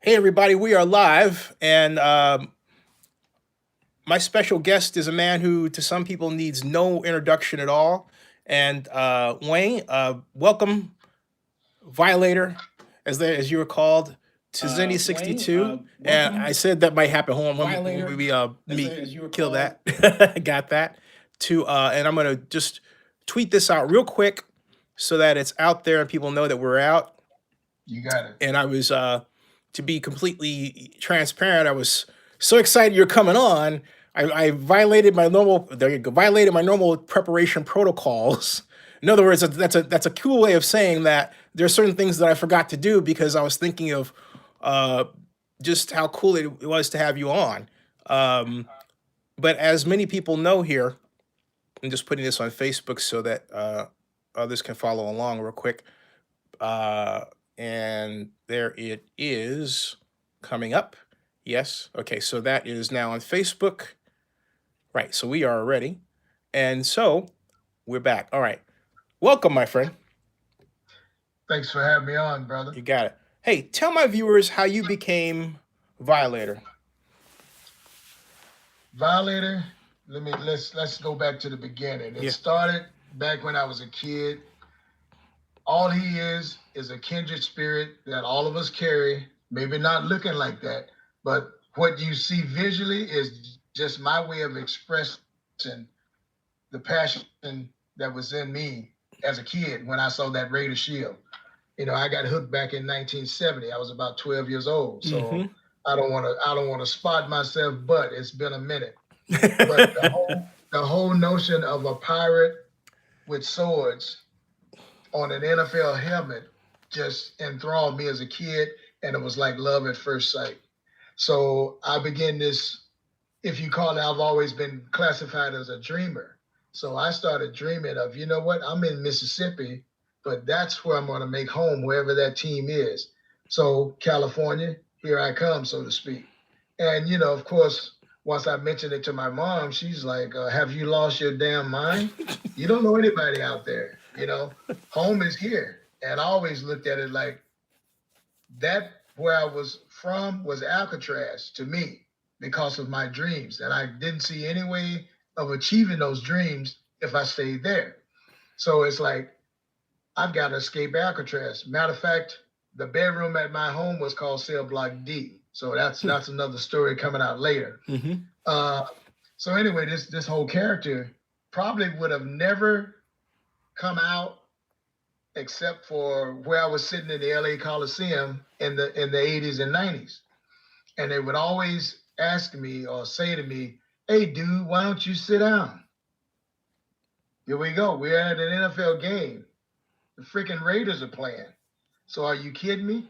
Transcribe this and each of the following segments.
Hey, everybody, we are live, and my special guest is a man who, to some people, needs no introduction at all. And Wayne, welcome, Violator, as you were called, to Zenny 62. And I said that might happen. Hold on, let me kill that. Got that. And I'm gonna just tweet this out real quick so that it's out there and people know that we're out. You got it. And I was to be completely transparent, I was so excited you're coming on. I violated my normal there you go, violated my normal preparation protocols. In other words, that's a cool way of saying that there are certain things that I forgot to do because I was thinking of uh, just how cool it was to have you on. Um, but as many people know here, I'm just putting this on Facebook so that others can follow along real quick. Uh, and there it is coming up. Yes. Okay. So that is now on Facebook. Right. So we are ready. And so we're back. All right. Welcome, my friend. Thanks for having me on, brother. You got it. Hey, tell my viewers how you became Violator. Violator, let's go back to the beginning. It Yeah. started back when I was a kid. All he is a kindred spirit that all of us carry. Maybe not looking like that, but what you see visually is just my way of expressing the passion that was in me as a kid when I saw that Raider shield. I got hooked back in 1970. I was about 12 years old. So Mm-hmm. I don't want to spot myself, but it's been a minute. But the whole notion of a pirate with swords on an NFL helmet just enthralled me as a kid, and it was like love at first sight. So I began this, if you call it, I've always been classified as a dreamer. So I started dreaming of, you know what, I'm in Mississippi, but that's where I'm going to make home, wherever that team is. So California, here I come, so to speak. And, of course, once I mentioned it to my mom, she's like, have you lost your damn mind? You don't know anybody out there, home is here. And I always looked at it like that where I was from was Alcatraz to me because of my dreams. And I didn't see any way of achieving those dreams if I stayed there. So it's like, I've got to escape Alcatraz. Matter of fact, the bedroom at my home was called Cell Block D. So that's another story coming out later. Mm-hmm. Uh, so anyway, this whole character probably would have never come out except for where I was sitting in the LA Coliseum in the 80s and 90s. And they would always ask me or say to me, "Hey dude, why don't you sit down?" Here we go. We're at an NFL game. The freaking Raiders are playing. So are you kidding me?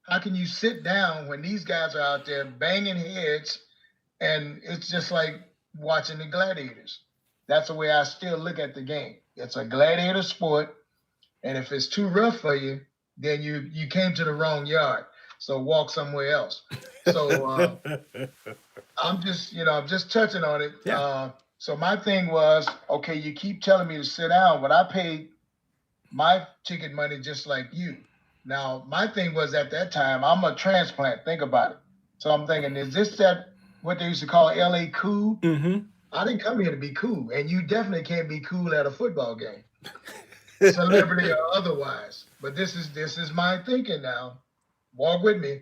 How can you sit down when these guys are out there banging heads and it's just like watching the gladiators? That's the way I still look at the game. It's a gladiator sport. And if it's too rough for you, then you came to the wrong yard. So walk somewhere else. So I'm just touching on it. Yeah. So my thing was, okay, you keep telling me to sit down, but I paid my ticket money just like you. Now, my thing was at that time, I'm a transplant. Think about it. So I'm thinking, is this that what they used to call LA cool? Mm-hmm. I didn't come here to be cool, and you definitely can't be cool at a football game, celebrity or otherwise. But this is my thinking now. Walk with me.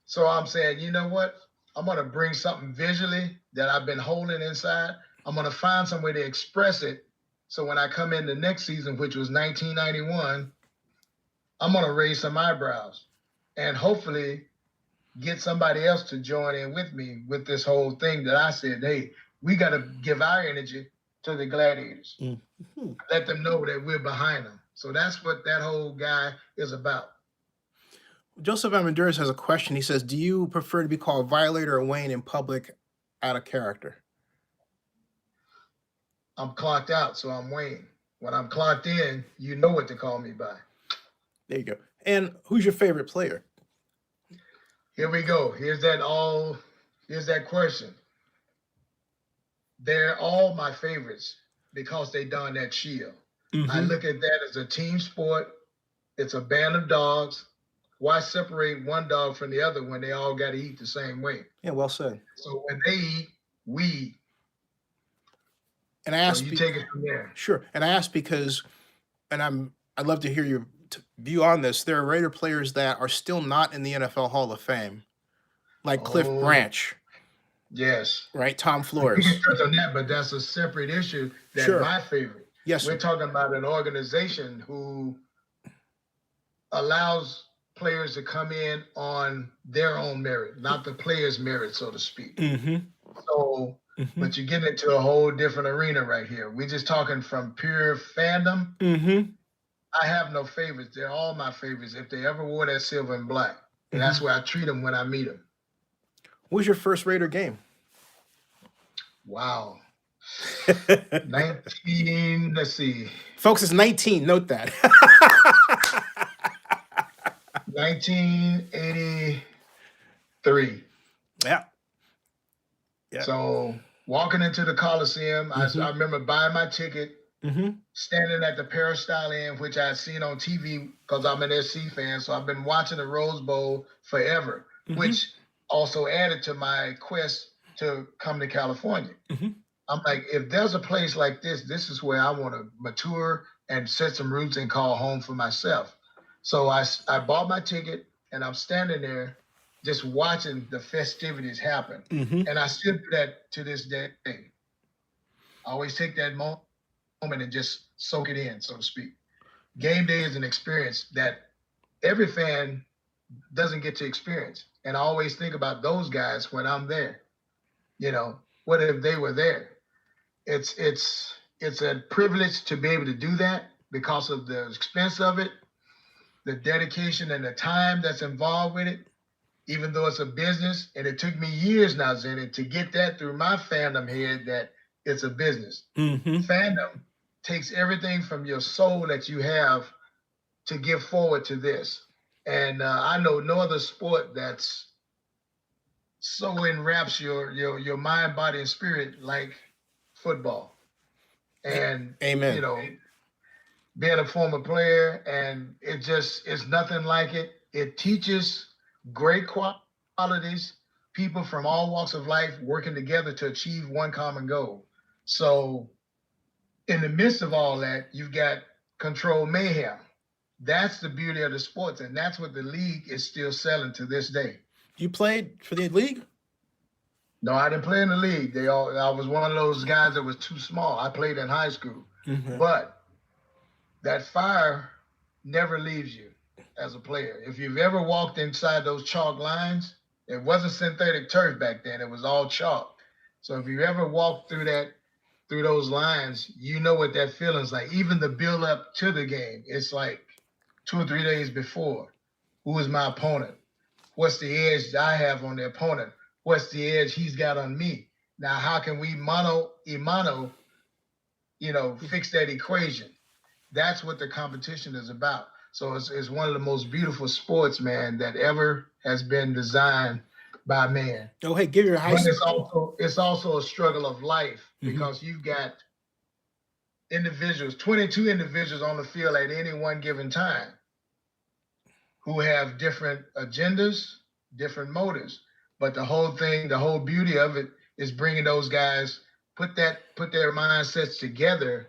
So I'm saying, you know what? I'm gonna bring something visually that I've been holding inside. I'm gonna find some way to express it. So when I come in the next season, which was 1991, I'm gonna raise some eyebrows and hopefully get somebody else to join in with me with this whole thing that I said, hey, we gotta give our energy to the gladiators. Mm-hmm. Let them know that we're behind them. So that's what that whole guy is about. Joseph Amadouris has a question. He says, "Do you prefer to be called Violator or Wayne in public, out of character?" I'm clocked out, so I'm Wayne. When I'm clocked in, you know what to call me by. There you go. And who's your favorite player? Here we go. Here's that question. They're all my favorites because they don that shield. I Mm-hmm. look at that as a team sport. It's a band of dogs. why separate one dog from the other when they all got to eat the same way? Yeah, well said. So when they eat, we eat. And I asked, so you take it from there. Sure. And I asked because, and I'd love to hear your view on this. There are Raider players that are still not in the NFL Hall of Fame, like Cliff Branch. Yes. Right, Tom Flores. We can touch on that, but that's a separate issue. That's my favorite. Yes. We're talking about an organization who allows players to come in on their own merit, not the players' merit, so to speak. So, but you're getting into a whole different arena right here. We're just talking from pure fandom. I have no favorites. They're all my favorites. If they ever wore that silver and black, and that's where I treat them when I meet them. What was your first Raider game? Wow. 19, let's see. Folks, it's 19. Note that. 1983. Yeah. So walking into the Coliseum, I remember buying my ticket, standing at the Peristyle Inn, which I had seen on TV because I'm an SC fan. So I've been watching the Rose Bowl forever, which also added to my quest to come to California. I'm like, if there's a place like this, this is where I want to mature and set some roots and call home for myself. So I bought my ticket and I'm standing there just watching the festivities happen. And I still do that to this day. I always take that moment and just soak it in, so to speak. Game day is an experience that every fan doesn't get to experience. And I always think about those guys when I'm there. You know, what if they were there? It's a privilege to be able to do that because of the expense of it, the dedication and the time that's involved with it, even though it's a business. And it took me years now, Zennie, to get that through my fandom head that it's a business. Fandom takes everything from your soul that you have to give forward to this. And I know no other sport that's so enwraps your mind, body, and spirit like football. And amen. You know, being a former player, and it's nothing like it. It teaches great qualities, people from all walks of life working together to achieve one common goal. So in the midst of all that, you've got controlled mayhem. That's the beauty of the sports, and that's what the league is still selling to this day. You played for the league? No, I didn't play in the league. I was one of those guys that was too small. I played in high school. But that fire never leaves you as a player. If you've ever walked inside those chalk lines, it wasn't synthetic turf back then. It was all chalk. So if you ever walked through those lines, you know what that feeling's like. Even the build up to the game, it's like 2 or 3 days before. Who is my opponent? What's the edge that I have on the opponent? What's the edge he's got on me? Now, how can we mano a mano, fix that equation? That's what the competition is about. So it's one of the most beautiful sports, man, that ever has been designed by man. Oh, hey, give your high school. It's also a struggle of life because you've got individuals, 22 individuals on the field at any one given time who have different agendas, different motives. But the whole thing, the whole beauty of it is bringing those guys, put their mindsets together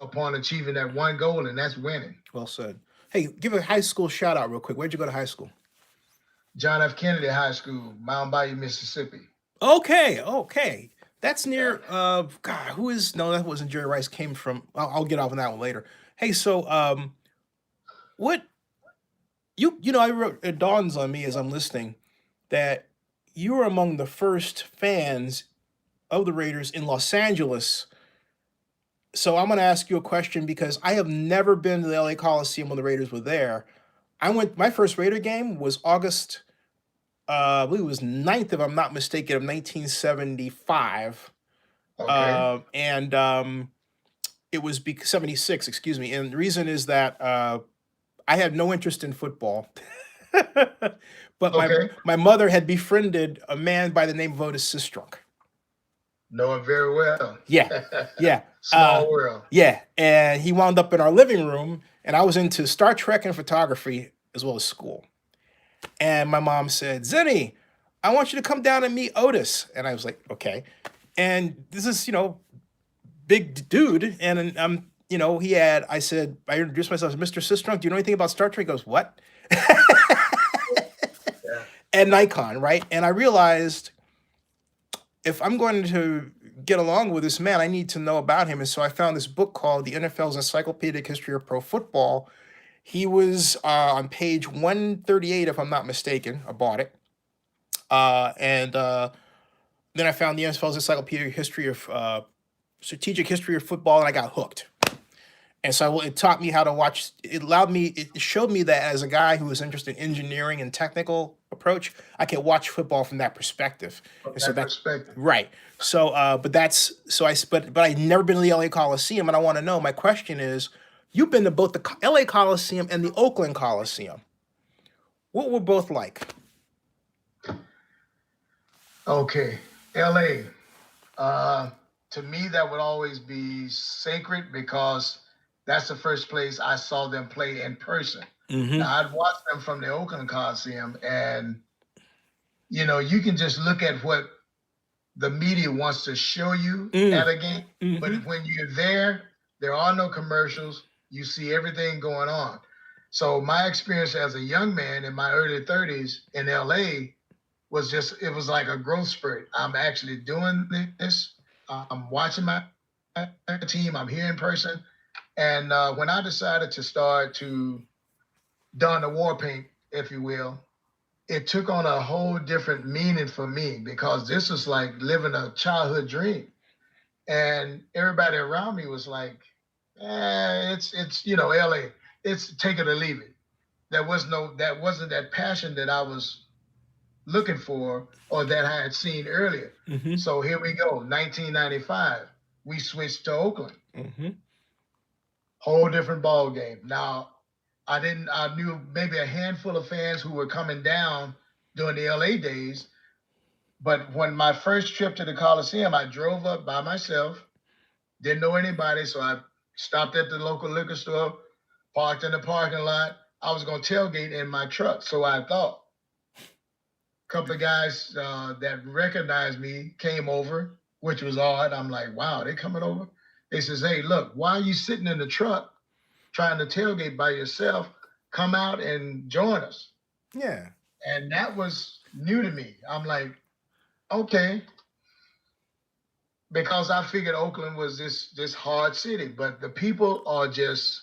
upon achieving that one goal, and that's winning. Well said. Hey, give a high school shout out real quick. Where'd you go to high school? John F. Kennedy High School, Mound Bayou, Mississippi. Okay. That's near, that wasn't Jerry Rice, came from, I'll get off on that one later. Hey, so, it dawns on me as I'm listening that you were among the first fans of the Raiders in Los Angeles. So I'm going to ask you a question because I have never been to the LA Coliseum when the Raiders were there. My first Raider game was August, I believe it was 9th, if I'm not mistaken, of 1975. Okay. It was 76, excuse me. And the reason is that I had no interest in football. But my mother had befriended a man by the name of Otis Sistrunk. Know him very well. Yeah. Small world. Yeah, and he wound up in our living room, and I was into Star Trek and photography as well as school. And my mom said, Zennie, I want you to come down and meet Otis. And I was like, okay. And this is, big dude. And I introduced myself as Mr. Sistrunk. Do you know anything about Star Trek? He goes, what? Yeah. And Nikon, right? And I realized if I'm going to get along with this man, I need to know about him. And so I found this book called The NFL's Encyclopedic History of Pro Football. He was on page 138, if I'm not mistaken. I bought it. And then I found the NFL's Encyclopedic History of Strategic History of Football, and I got hooked. And so it taught me how to watch. It showed me that as a guy who was interested in engineering and technical approach, I could watch football from that perspective. From And so that perspective. right. So, but I've never been to the LA Coliseum, and I want to know. My question is, you've been to both the LA Coliseum and the Oakland Coliseum. What were both like? Okay, LA. To me, that would always be sacred because that's the first place I saw them play in person. Mm-hmm. Now, I'd watched them from the Oakland Coliseum, and you can just look at what the media wants to show you at a game. Mm-hmm. But when you're there are no commercials. You see everything going on. So my experience as a young man in my early 30s in LA was it was like a growth spurt. I'm actually doing this. I'm watching my team. I'm here in person. And when I decided to start to don the war paint, if you will, it took on a whole different meaning for me because this was like living a childhood dream. And everybody around me was like, it's LA. It's take it or leave it. That wasn't that passion that I was looking for or that I had seen earlier. Mm-hmm. So here we go, 1995. We switched to Oakland. Mm-hmm. Whole different ball game. Now, I knew maybe a handful of fans who were coming down during the LA days. But when my first trip to the Coliseum, I drove up by myself, didn't know anybody. So I stopped at the local liquor store, parked in the parking lot. I was going to tailgate in my truck. So I thought. A couple of guys that recognized me came over, which was odd. I'm like, wow, they coming over? They says, hey, look, why are you sitting in the truck trying to tailgate by yourself? Come out and join us. Yeah. And that was new to me. I'm like, okay. Because I figured Oakland was this hard city, but the people are just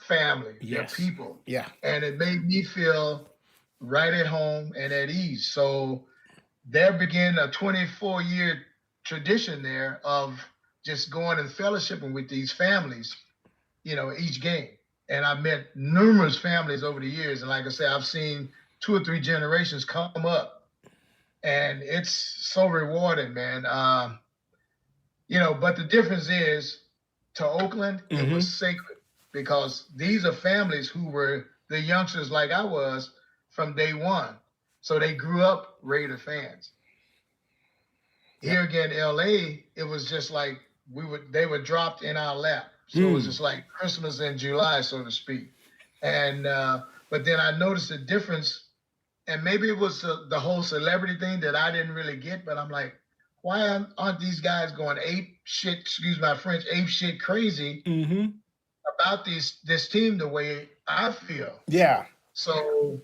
family. Yes. They're people. Yeah. And it made me feel right at home and at ease. So there began a 24-year tradition there of just going and fellowshipping with these families, each game. And I've met numerous families over the years. And like I said, I've seen 2 or 3 generations come up. And it's so rewarding, man. But the difference is to Oakland, it was sacred because these are families who were the youngsters like I was from day one. So they grew up Raider fans. Here again, LA, it was just like they were dropped in our lap. So it was just like Christmas in July, so to speak. And but then I noticed the difference, and maybe it was the whole celebrity thing that I didn't really get, but I'm like, why aren't these guys going ape shit crazy about this team the way I feel? Yeah. So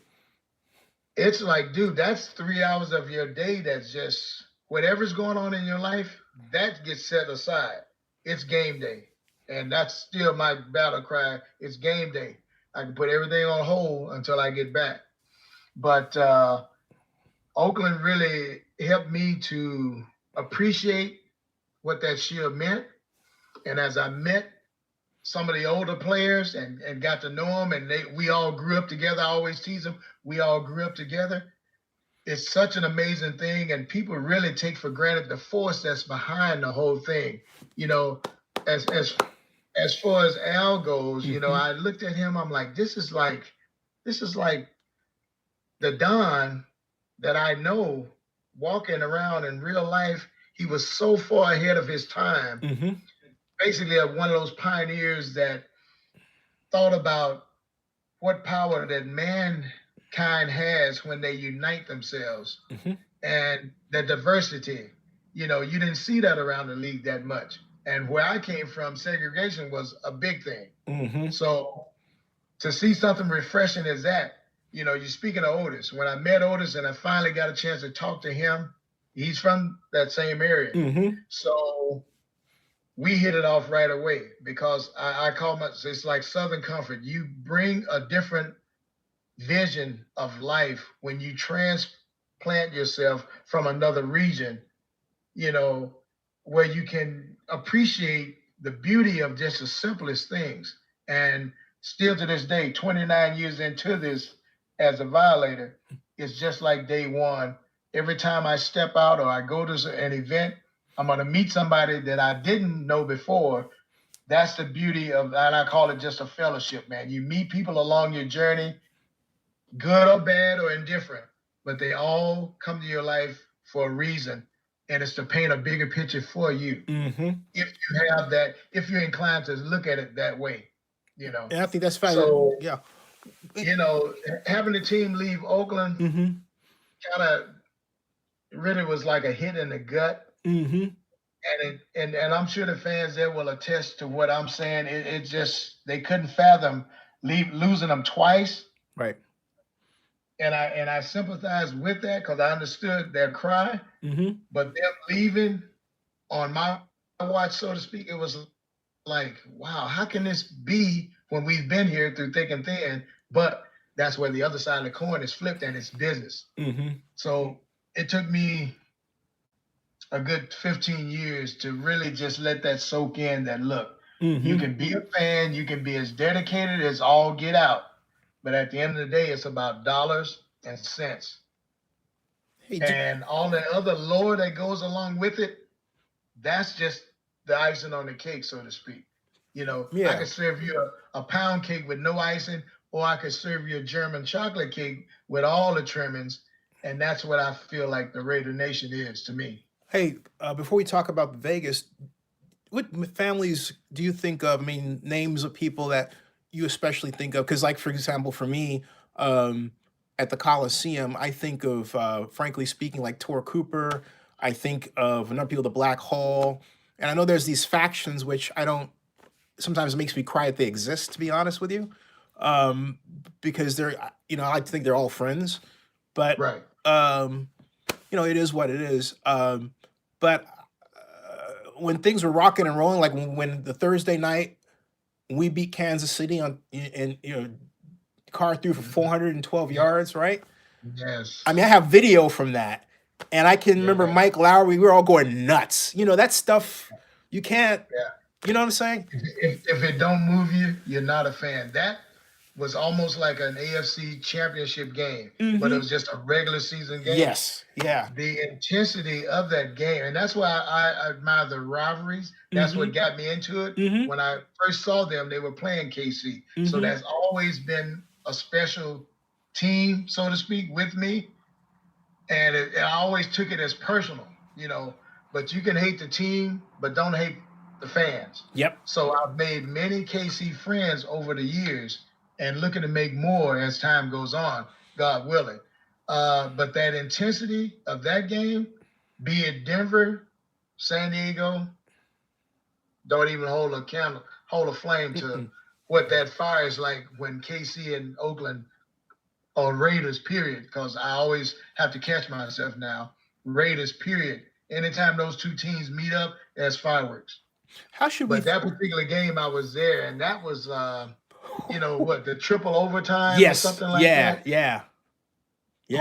it's like, dude, that's 3 hours of your day that's just whatever's going on in your life, that gets set aside. It's game day. And that's still my battle cry. It's game day. I can put everything on hold until I get back. But Oakland really helped me to appreciate what that shield meant. And as I met some of the older players and got to know them, and we all grew up together. I always tease them, we all grew up together. It's such an amazing thing, and people really take for granted the force that's behind the whole thing. As far as Al goes, I looked at him, I'm like, this is like the Don that I know walking around in real life. He was so far ahead of his time. Basically one of those pioneers that thought about what power that man kind has when they unite themselves, Mm-hmm. and the diversity. You know, you didn't see that around the league that much. And where I came from, segregation was a big thing. Mm-hmm. So to see something refreshing as that, you know, you're speaking of Otis. When I met Otis and I finally got a chance to talk to him, he's from that same area. Mm-hmm. So we hit it off right away because I call it's like Southern Comfort. You bring a different vision of life when you transplant yourself from another region, you know, where you can appreciate the beauty of just the simplest things. And still to this day, 29 years into this as a Violator, it's just like day one. Every time I step out or I go to an event, I'm going to meet somebody that I didn't know before. That's the beauty of, and I call it just a fellowship, man. You meet people along your journey, good or bad or indifferent, but they all come to your life for a reason. And it's to paint a bigger picture for you. Mm-hmm. If you have that, if you're inclined to look at it that way, you know. And I think that's fine. So, yeah. you know, having the team leave Oakland Mm-hmm. kind of really was like a hit in the gut. Mm-hmm. And I'm sure the fans there will attest to what I'm saying. It just, they couldn't fathom losing them twice. Right. And I sympathize with that because I understood their cry. Mm-hmm. But them leaving on my watch, so to speak, it was like, wow, how can this be when we've been here through thick and thin? But that's where the other side of the coin is flipped, and it's business. Mm-hmm. So it took me a good 15 years to really just let that soak in, that look, Mm-hmm. you can be a fan, you can be as dedicated as all get out. But at the end of the day, it's about dollars and cents. Hey, And all the other lore that goes along with it, that's just the icing on the cake, so to speak. You know, Yeah. I could serve you a pound cake with no icing, or I could serve you a German chocolate cake with all the trimmings. And that's what I feel like the Raider Nation is to me. Hey, before we talk about Vegas, what families do you think of? I mean, names of people that you especially think of? Because, like, for example, for me, at the Coliseum, I think of, frankly speaking, like Tor Cooper. I think of a number of people, the Black Hole. And I know there's these factions, which I don't, sometimes it makes me cry that they exist, to be honest with you. Because they're, you know, I like to think they're all friends. But, Right. you know, it is what it is. But when things were rocking and rolling, like when the Thursday night we beat Kansas City on, and you know, car through for 412 yards, right? Yes. I mean, I have video from that, and I can remember Mike Lowry. We were all going nuts. You know, that stuff you can't. Yeah. You know what I'm saying? If it don't move you, you're not a fan. That was almost like an AFC championship game, but it was just a regular season game. Yes. Yeah. The intensity of that game, and that's why I admire the rivalries. That's what got me into it. When I first saw them, they were playing KC. So that's always been a special team, so to speak, with me. And I always took it as personal, you know. But you can hate the team, but don't hate the fans. Yep. So I've made many KC friends over the years and looking to make more as time goes on, God willing. But that intensity of that game, be it Denver, San Diego, don't even hold a flame to what that fire is like when KC and Oakland, or Raiders, period, because I always have to catch myself now. Raiders, period. Anytime those two teams meet up, there's fireworks. How should we? But that particular game, I was there, and that was, you know, what, the triple overtime Yes. or something like that? Yeah.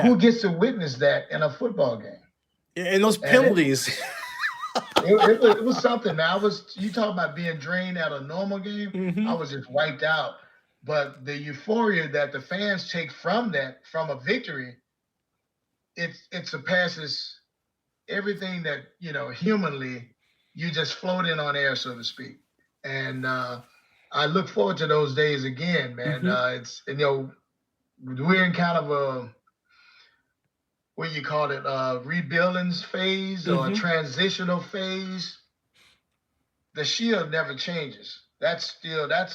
Who gets to witness that in a football game? And those penalties. It was something. Now, you talking about being drained at a normal game? I was just wiped out. But the euphoria that the fans take from a victory, it surpasses everything that, you know, humanly, you just float in on air, so to speak. And I look forward to those days again, man. You know, we're in kind of a, what do you call it, rebuilding phase or a transitional phase. The shield never changes. That's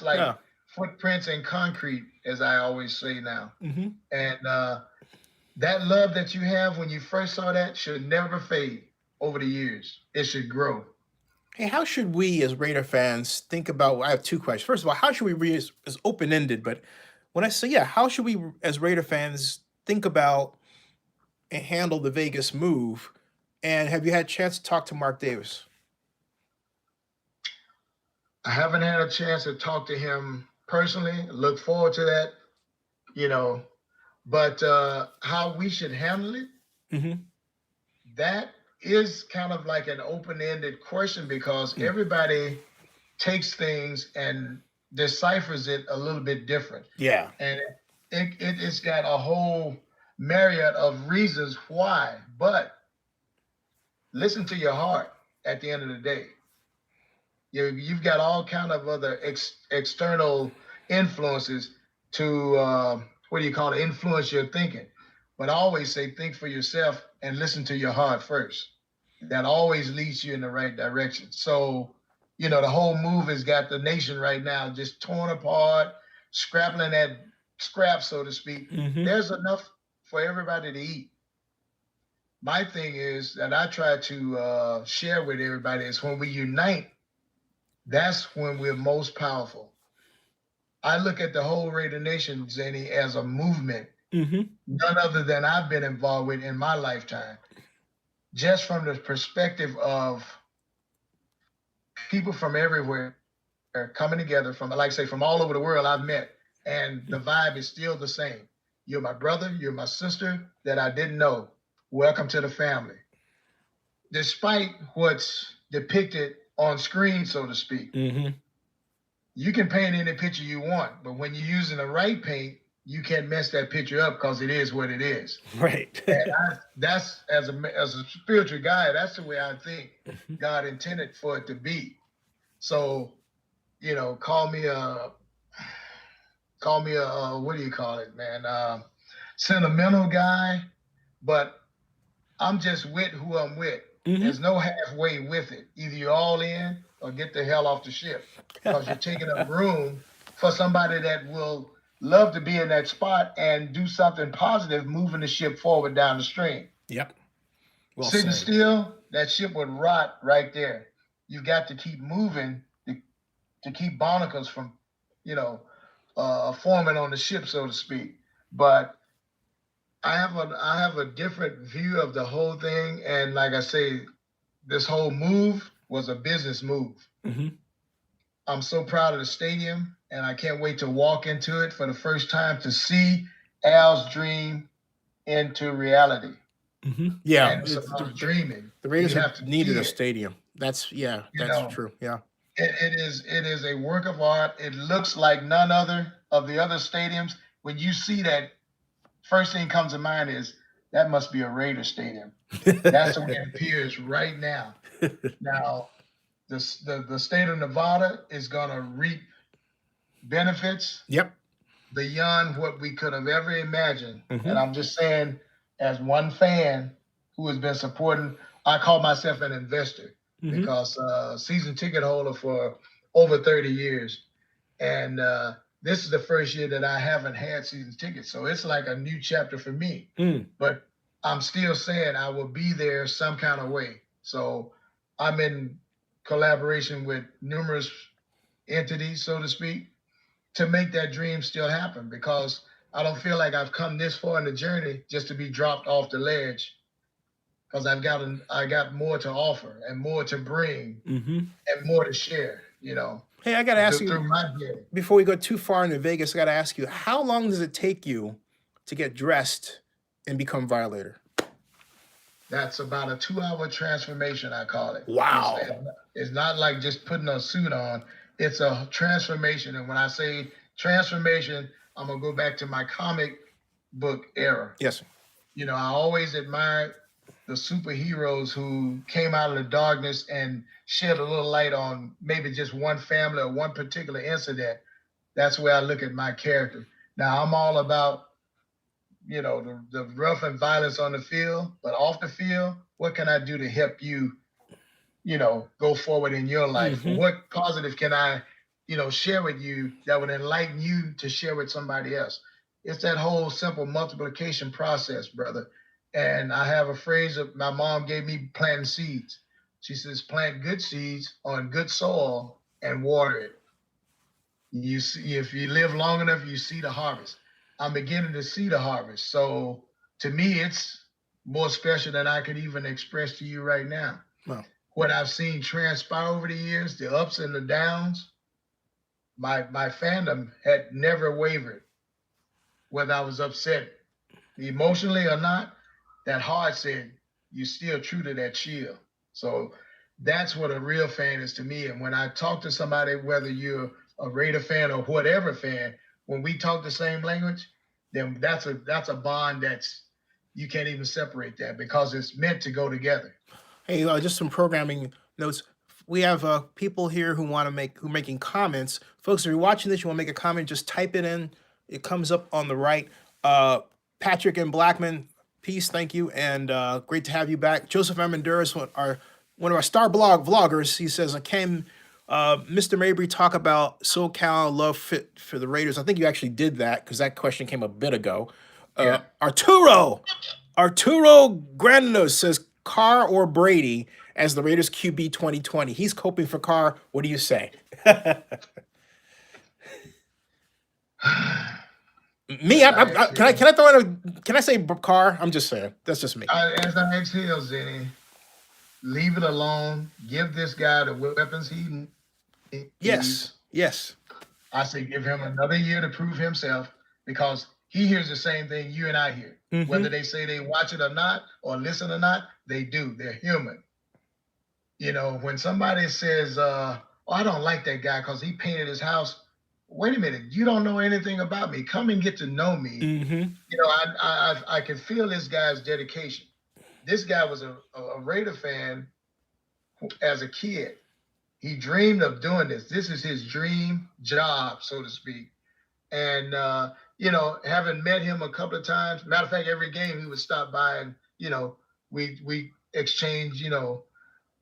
like footprints in concrete, as I always say now. Mm-hmm. And that love that you have when you first saw that should never fade over the years. It should grow. Hey, how should we as Raider fans think about? I have two questions. First of all, how should we read is open ended, but when I say how should we as Raider fans think about and handle the Vegas move? And have you had a chance to talk to Mark Davis? I haven't had a chance to talk to him personally. Look forward to that, you know. But how we should handle it, Mm-hmm. that is kind of like an open-ended question because everybody takes things and deciphers it a little bit different. Yeah. And it's got a whole myriad of reasons why. But listen to your heart at the end of the day. You've got all kind of other external influences to influence your thinking. But I always say think for yourself and listen to your heart first. That always leads you in the right direction. So, the whole move has got the nation right now just torn apart, scrapping at scrap, so to speak. Mm-hmm. There's enough for everybody to eat. My thing is that I try to share with everybody is when we unite, that's when we're most powerful. I look at the whole Raider Nation, Zennie, as a movement, none other than I've been involved with in my lifetime. Just from the perspective of people from everywhere coming together from, like I say, from all over the world I've met, and the vibe is still the same. You're my brother, you're my sister that I didn't know. Welcome to the family. Despite what's depicted on screen, so to speak, you can paint any picture you want, but when you're using the right paint, you can't mess that picture up because it is what it is. Right. And that's as a spiritual guy, that's the way I think God intended for it to be. So, call me a what do you call it, man? Sentimental guy, but I'm just with who I'm with. There's no halfway with it. Either you're all in or get the hell off the ship because you're taking up room for somebody that will love to be in that spot and do something positive, moving the ship forward down the stream. Yep. Well Sitting said. still, that ship would rot right there. You got to keep moving to keep barnacles from, forming on the ship, so to speak. But I have a different view of the whole thing, and like I say, this whole move was a business move. I'm so proud of the stadium, and I can't wait to walk into it for the first time to see Al's dream into reality. Yeah, and it's about dreaming. The Raiders You have to needed see a it. stadium. That's true. Yeah. It is a work of art. It looks like none other of the other stadiums. When you see that, first thing comes to mind is that must be a Raider stadium. That's the way it appears right now. Now, the state of Nevada is going to reap benefits beyond what we could have ever imagined. And I'm just saying, as one fan who has been supporting, I call myself an investor because season ticket holder for over 30 years. And this is the first year that I haven't had season tickets. So it's like a new chapter for me. But I'm still saying I will be there some kind of way. So I'm in collaboration with numerous entities, so to speak, to make that dream still happen, because I don't feel like I've come this far in the journey just to be dropped off the ledge, because I got more to offer and more to bring and more to share, Hey, I got to ask you, through my journey. before we go too far into Vegas, I got to ask you, how long does it take you to get dressed and become Violator? That's about a 2-hour transformation, I call it. Wow. It's not like just putting a suit on. It's a transformation. And when I say transformation, I'm going to go back to my comic book era. Yes. I always admired the superheroes who came out of the darkness and shed a little light on maybe just one family or one particular incident. That's where I look at my character. Now, I'm all about, the rough and violence on the field, but off the field, what can I do to help you, go forward in your life? What positive can I share with you that would enlighten you to share with somebody else. It's that whole simple multiplication process, brother. And I have a phrase that my mom gave me: planting seeds. She says, plant good seeds on good soil and water it. You see, if you live long enough, you see the harvest. I'm beginning to see the harvest. So to me, it's more special than I could even express to you right now. Wow. What I've seen transpire over the years, the ups and the downs, my fandom had never wavered. Whether I was upset emotionally or not, that heart said, you're still true to that shield. So that's what a real fan is to me. And when I talk to somebody, whether you're a Raider fan or whatever fan, when we talk the same language, then that's a bond that's, you can't even separate that, because it's meant to go together. Hey, just some programming notes. We have people here who want to who are making comments. Folks, if you're watching this, you want to make a comment, just type it in. It comes up on the right. Patrick and Blackman, peace, thank you, and great to have you back. Joseph Amenduras, one of our star vloggers, he says, can Mr. Mabry talk about SoCal love fit for the Raiders? I think you actually did that, because that question came a bit ago. Yeah. Arturo Granados says, Carr or Brady as the Raiders QB 2020. He's hoping for Carr. What do you say? Me, can I throw in can I say Carr? I'm just saying. That's just me. As I exhale, Zennie, leave it alone. Give this guy the weapons he needs. Yes. I say give him another year to prove himself, because he hears the same thing you and I hear. Mm-hmm. Whether they say they watch it or not, or listen or not, they do. They're human. When somebody says, I don't like that guy because he painted his house. Wait a minute, you don't know anything about me. Come and get to know me. Mm-hmm. I can feel this guy's dedication. This guy was a Raider fan as a kid. He dreamed of doing this. This is his dream job, so to speak. And, having met him a couple of times, matter of fact, every game he would stop by and, we exchange,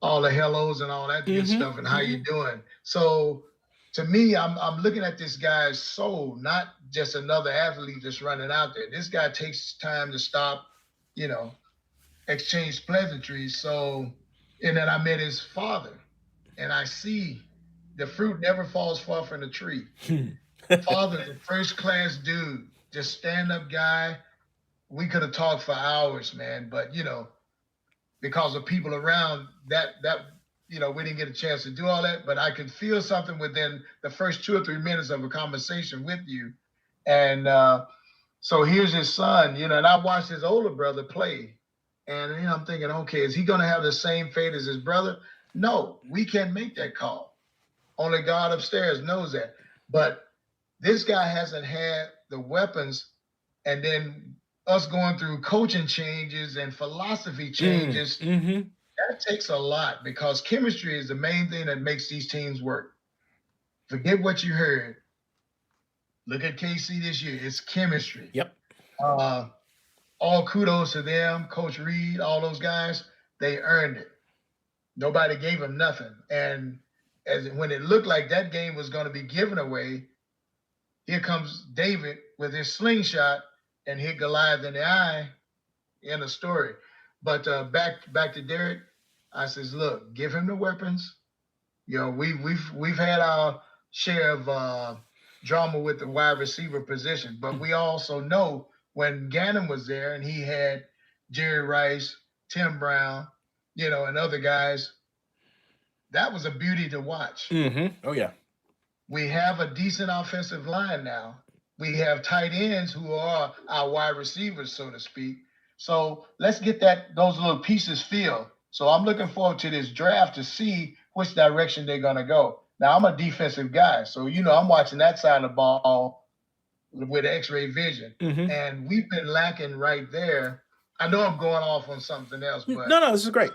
all the hellos and all that good stuff and how you doing. So to me, I'm looking at this guy's soul, not just another athlete that's running out there. This guy takes time to stop, exchange pleasantries. So, and then I met his father, and I see the fruit never falls far from the tree. Father's a first-class dude, just stand-up guy. We could have talked for hours, man, but because of people around that we didn't get a chance to do all that. But I could feel something within the first 2 or 3 minutes of a conversation with you. And so here's his son, and I watched his older brother play, and I'm thinking, okay, is he going to have the same fate as his brother? No, we can't make that call. Only God upstairs knows that. But this guy hasn't had the weapons, and then us going through coaching changes and philosophy changes, that takes a lot, because chemistry is the main thing that makes these teams work. Forget what you heard. Look at KC this year. It's chemistry. Yep. All kudos to them, Coach Reed, all those guys. They earned it. Nobody gave them nothing. And when it looked like that game was going to be given away, here comes David with his slingshot and hit Goliath in the eye. End of story. But back to Derek, I says, look, give him the weapons. We've had our share of drama with the wide receiver position, but we also know when Gannon was there and he had Jerry Rice, Tim Brown, and other guys, that was a beauty to watch. Oh yeah. We have a decent offensive line now. We have tight ends who are our wide receivers, so to speak. So let's get those little pieces filled. So I'm looking forward to this draft to see which direction they're going to go. Now, I'm a defensive guy, so, I'm watching that side of the ball with X-ray vision. And we've been lacking right there. I know I'm going off on something else, but no, this is great.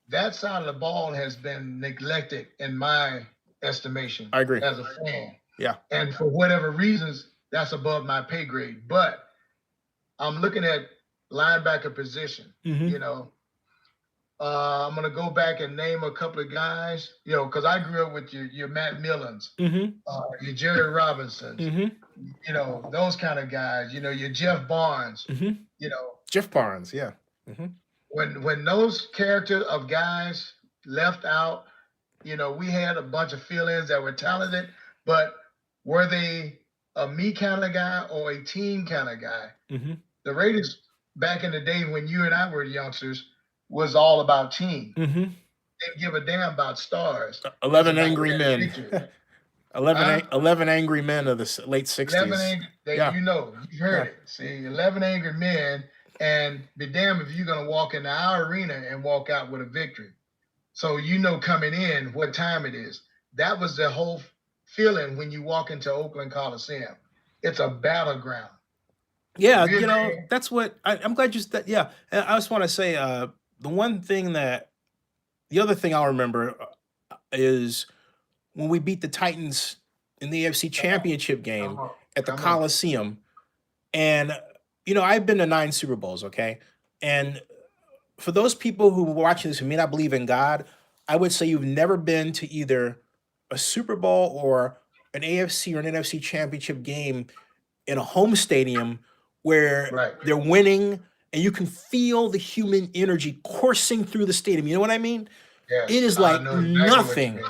That side of the ball has been neglected in my estimation. I agree. As a fan. Yeah. And for whatever reasons, that's above my pay grade. But I'm looking at linebacker position, I'm gonna go back and name a couple of guys, you know, because I grew up with your Matt Millans, your Jerry Robinsons, you know, those kind of guys, you know, your Jeff Barnes, you know. Jeff Barnes, yeah. When those characters of guys left out, you know, we had a bunch of fill-ins that were talented, but were they a me kind of guy or a team kind of guy? The Raiders back in the day when you and I were youngsters was all about team. Didn't give a damn about stars. 11 Angry Men. 11 Angry Men of the late 60s. 11 you know, you've heard it. See, 11 Angry Men, and be damned if you're going to walk into our arena and walk out with a victory. So you know coming in what time it is. That was the whole feeling when you walk into Oakland Coliseum. It's a battleground. Yeah, you know, that's what I'm glad you said. Yeah, and I just want to say the other thing I'll remember is when we beat the Titans in the AFC Championship game at the Coliseum. And, you know, I've been to 9 Super Bowls, okay? And for those people who are watching this who may not believe in God, I would say you've never been to either a Super Bowl or an AFC or an NFC Championship game in a home stadium where they're winning and you can feel the human energy coursing through the stadium. You know what I mean? Yes, it is like nothing.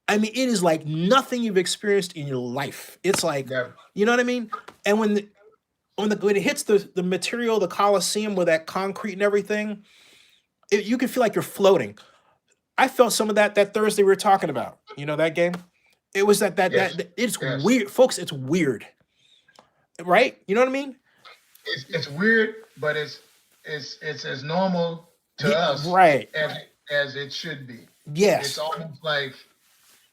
I mean, it is like nothing you've experienced in your life. It's like, you know what I mean? And when it hits the material, the Coliseum with that concrete and everything, you can feel like you're floating. I felt some of that Thursday we were talking about. You know that game? It was that it's weird, folks. It's weird, right? You know what I mean? It's weird, but it's as normal to us, right? As it should be. Yes, it's almost like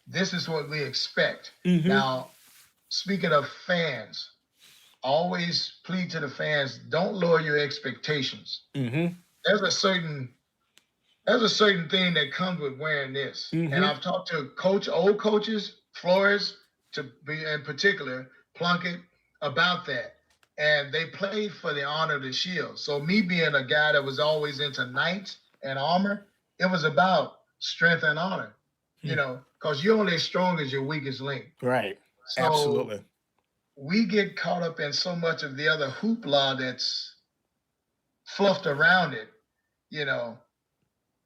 this is what we expect. Now, speaking of fans, always plead to the fans: don't lower your expectations. There's a certain thing that comes with wearing this, and I've talked to old coaches, Flores to be in particular, Plunkett, about that. And they played for the honor of the shield. So me being a guy that was always into knights and armor, it was about strength and honor, you know, because you're only as strong as your weakest link. Right. So absolutely. We get caught up in so much of the other hoopla that's fluffed around it, you know,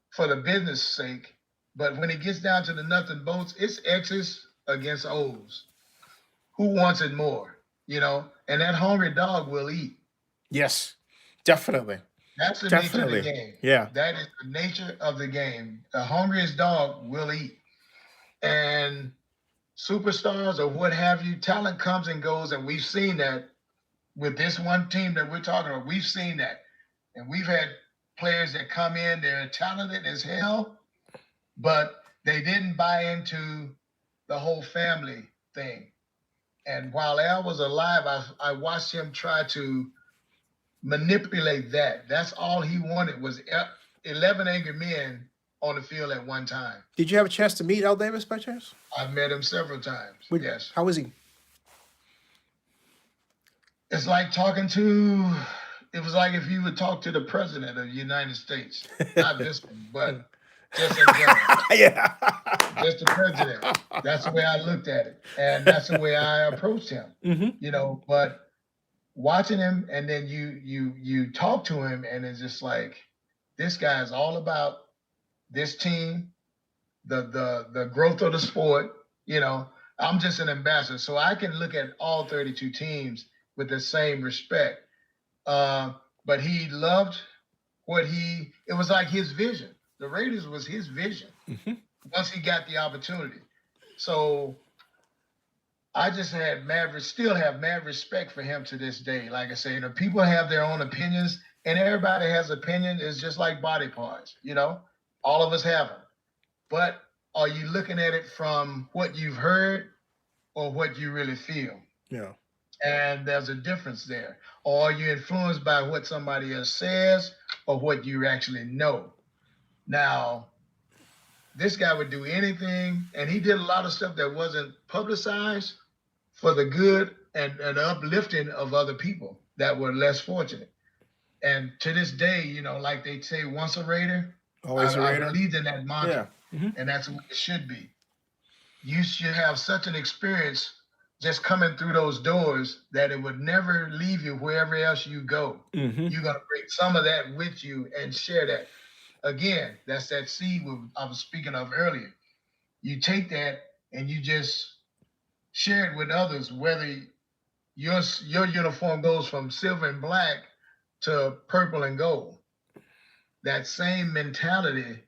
for the business sake. But when it gets down to the nuts and bolts, it's X's against O's. Who wants it more? You know, and that hungry dog will eat. Yes, definitely. That's the nature of the game. Yeah. That is the nature of the game. The hungriest dog will eat. And superstars or what have you, talent comes and goes. And we've seen that with this one team that we're talking about. We've seen that. And we've had players that come in, they're talented as hell, but they didn't buy into the whole family thing. And while Al was alive, I watched him try to manipulate that. That's all he wanted was 11 angry men on the field at one time. Did you have a chance to meet Al Davis by chance? I've met him several times. Yes. How was he? It's like talking to, it was like if you would talk to the president of the United States. Not this one, but just in general. Yeah. Just the president. That's the way I looked at it. And that's the way I approached him. You know, but watching him and then you talk to him and it's just like, this guy is all about this team, the growth of the sport. You know, I'm just an ambassador. So I can look at all 32 teams with the same respect. But he loved it was like his vision. The Raiders was his vision once he got the opportunity. So I just still have mad respect for him to this day. Like I say, you know, people have their own opinions and everybody has opinion. It's just like body parts, you know, all of us have them. But are you looking at it from what you've heard or what you really feel? Yeah. And there's a difference there. Or are you influenced by what somebody else says or what you actually know? Now, this guy would do anything, and he did a lot of stuff that wasn't publicized for the good and uplifting of other people that were less fortunate. And to this day, you know, like they say, once a Raider, Always a I Raider. believed in that mantra, Yeah. and that's what it should be. You should have such an experience just coming through those doors that it would never leave you wherever else you go. You're gonna bring some of that with you and share that. Again, that's that seed I was speaking of earlier. You take that and you just share it with others, whether your uniform goes from silver and black to purple and gold. That same mentality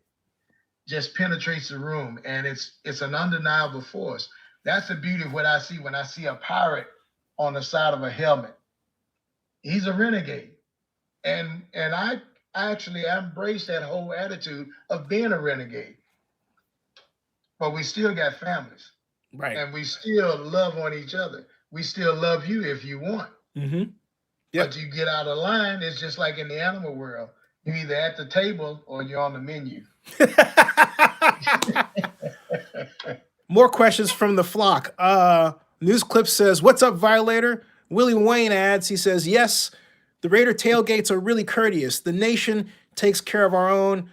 just penetrates the room, and it's an undeniable force. That's the beauty of what I see when I see a pirate on the side of a helmet. He's a renegade. And I actually embrace that whole attitude of being a renegade. But we still got families. Right. And we still love on each other. We still love you if you want. Yep. But you get out of line, it's just like in the animal world. You're either at the table or you're on the menu. More questions from the flock. News Clip says, "What's up, Violator?" Willie Wayne adds, he says, "Yes, the Raider tailgates are really courteous. The nation takes care of our own.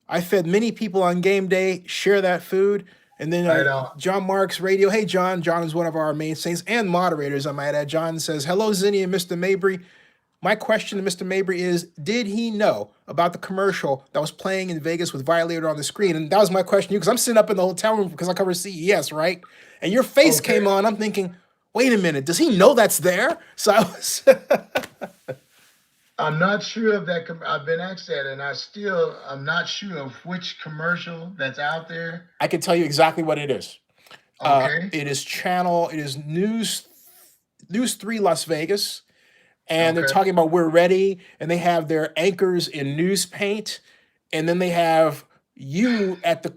I fed many people on game day. Share that food." And then John Marks Radio. Hey, John. John is one of our mainstays and moderators, I might add. John says, "Hello, Zennie and Mr. Mabry. My question to Mr. Mabry is, did he know about the commercial that was playing in Vegas with Violator on the screen?" And that was my question to you, because I'm sitting up in the hotel room because I cover CES, right? And your face came on. I'm thinking, wait a minute, does he know that's there? So I was... I'm not sure of that. I've been asked that, and I'm not sure of which commercial that's out there. I can tell you exactly what it is. Okay. It is News 3 Las Vegas. And they're talking about we're ready, and they have their anchors in news paint, and then they have you at the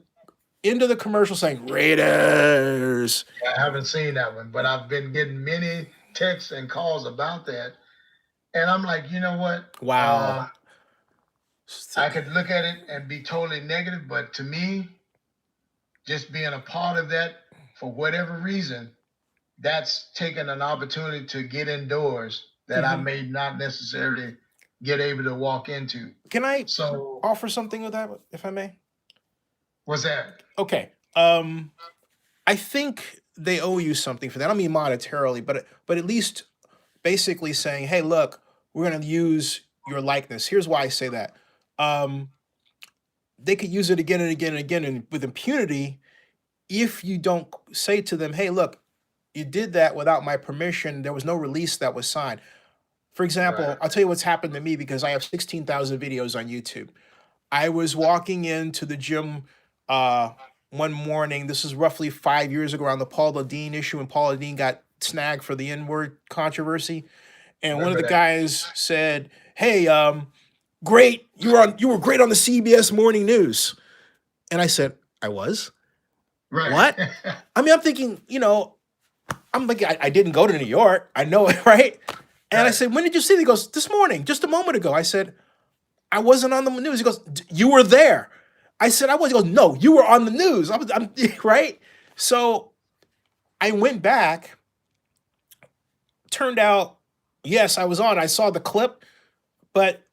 end of the commercial saying Raiders. I haven't seen that one, but I've been getting many texts and calls about that, and I'm like, you know what? Wow. I could look at it and be totally negative, but to me, just being a part of that for whatever reason, that's taking an opportunity to get indoors that I may not necessarily get able to walk into. Can I offer something with that, if I may? What's that? Okay. I think they owe you something for that. I don't mean monetarily, but at least basically saying, hey, look, we're going to use your likeness. Here's why I say that. They could use it again and again and again, and with impunity, if you don't say to them, hey, look, you did that without my permission. There was no release that was signed. For example, I'll tell you what's happened to me, because I have 16,000 videos on YouTube. I was walking into the gym one morning. This is roughly 5 years ago, around the Paula Deen issue, when Paula Deen got snagged for the N-word controversy. And one of the guys said, hey, great, you were great on the CBS Morning News. And I said, I was? What? I mean, I'm thinking, I'm like, I didn't go to New York. I know it, right? And I said, when did you see it? He goes, this morning, just a moment ago. I said, I wasn't on the news. He goes, you were there. I said, I was. He goes, no, you were on the news. I'm right? So I went back. Turned out, yes, I was on. I saw the clip, but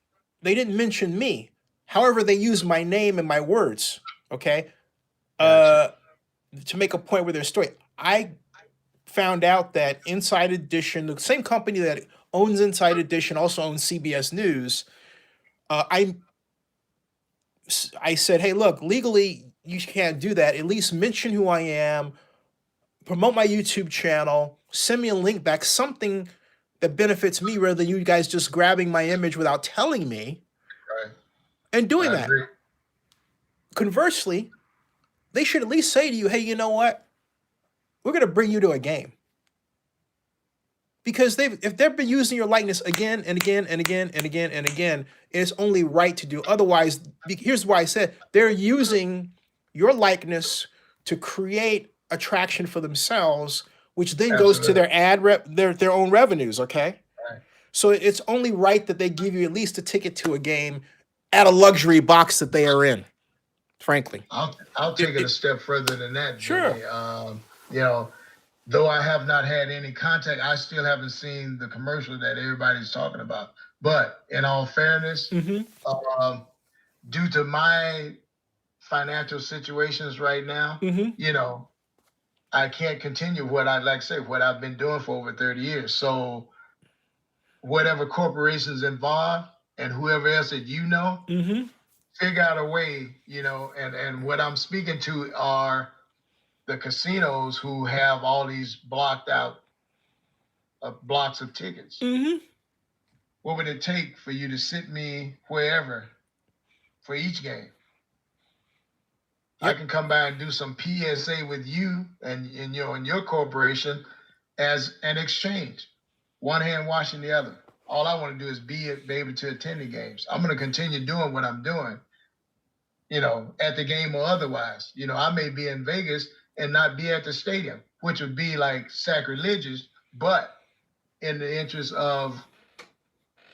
they didn't mention me. However, they used my name and my words, okay, to make a point with their story. I found out that Inside Edition, the same company that owns Inside Edition, also owns CBS News. I said, hey, look, legally, you can't do that. At least mention who I am, promote my YouTube channel, send me a link back, something that benefits me, rather than you guys just grabbing my image without telling me and doing that. Conversely, they should at least say to you, hey, you know what? We're going to bring you to a game. Because if they've been using your likeness again and again and again and again and again, it's only right to do. Otherwise, here's why I said, they're using your likeness to create attraction for themselves, which then goes to their their own revenues, okay? So it's only right that they give you at least a ticket to a game at a luxury box that they are in, frankly. I'll take it a step further than that. Sure. Though I have not had any contact, I still haven't seen the commercial that everybody's talking about. But in all fairness, due to my financial situations right now, you know, I can't continue what what I've been doing for over 30 years. So whatever corporations involved and whoever else that you know, figure out a way, you know, and what I'm speaking to are the casinos who have all these blocked out blocks of tickets. What would it take for you to sit me wherever for each game? I can come by and do some PSA with you and your corporation as an exchange. One hand washing the other. All I want to do is be able to attend the games. I'm going to continue doing what I'm doing, you know, at the game or otherwise. You know, I may be in Vegas and not be at the stadium, which would be like sacrilegious, but in the interest of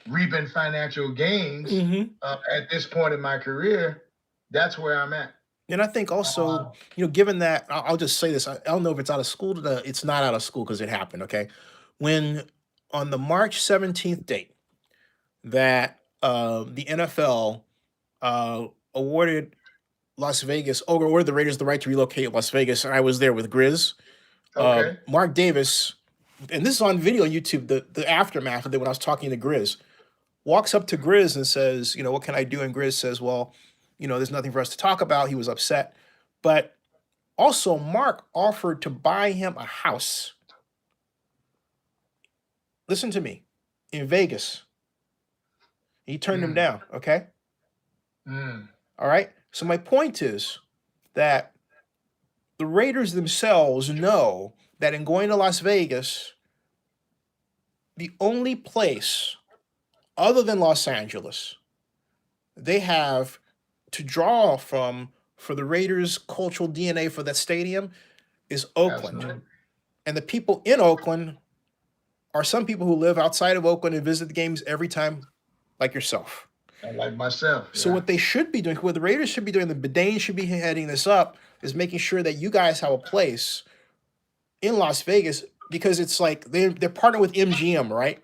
reaping financial gains at this point in my career, that's where I'm at. And I think also, you know, given that, I'll just say this, I don't know if it's out of school, it's not out of school because it happened, okay? When on the March 17th date that the NFL awarded Las Vegas, awarded the Raiders the right to relocate Las Vegas, and I was there with Grizz. Mark Davis, and this is on video on YouTube, the aftermath of it when I was talking to Grizz, walks up to Grizz and says, you know, what can I do? And Grizz says, well, you know, there's nothing for us to talk about. He was upset. But also, Mark offered to buy him a house. Listen to me. In Vegas. He turned him down, okay? All right? So my point is that the Raiders themselves know that in going to Las Vegas, the only place other than Los Angeles they have to draw from for the Raiders' cultural DNA for that stadium is Oakland. Absolutely. And the people in Oakland are some people who live outside of Oakland and visit the games every time, like yourself. And like myself. So what they should be doing, what the Raiders should be doing, the Bedane should be heading this up, is making sure that you guys have a place in Las Vegas, because it's like they're partnered with MGM, right?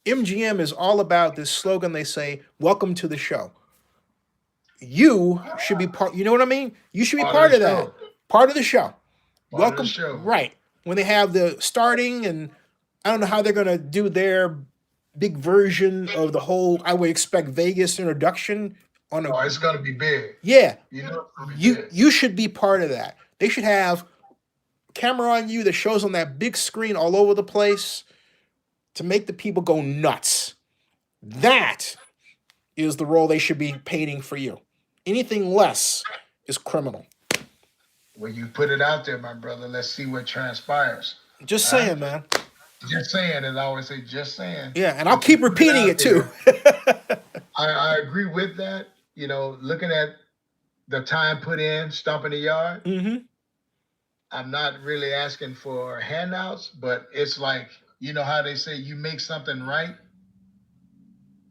MGM is all about this slogan. They say, welcome to the show. You should be part, you know what I mean? You should be part of that. Part of the show. Welcome. Right. When they have the starting, and I don't know how they're going to do their big version of the whole, I would expect Vegas introduction on a. Oh, it's going to be big. Yeah. You know, you should be part of that. They should have camera on you that shows on that big screen all over the place to make the people go nuts. That is the role they should be painting for you. Anything less is criminal. Well, you put it out there, my brother. Let's see what transpires. Just saying, man. Just saying, as I always say, just saying. Yeah, and I'll keep repeating it too. I agree with that. You know, looking at the time put in, stomping the yard. I'm not really asking for handouts, but it's like, you know how they say you make something right?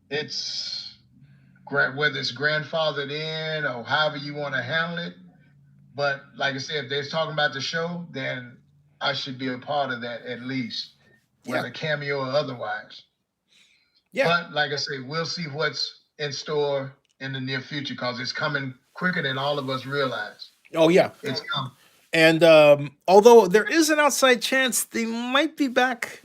It's whether it's grandfathered in or however you want to handle it. But like I said, if they're talking about the show, then I should be a part of that at least, whether cameo or otherwise. Yeah. But like I say, we'll see what's in store in the near future, because it's coming quicker than all of us realize. Oh, yeah. It's coming. And although there is an outside chance they might be back,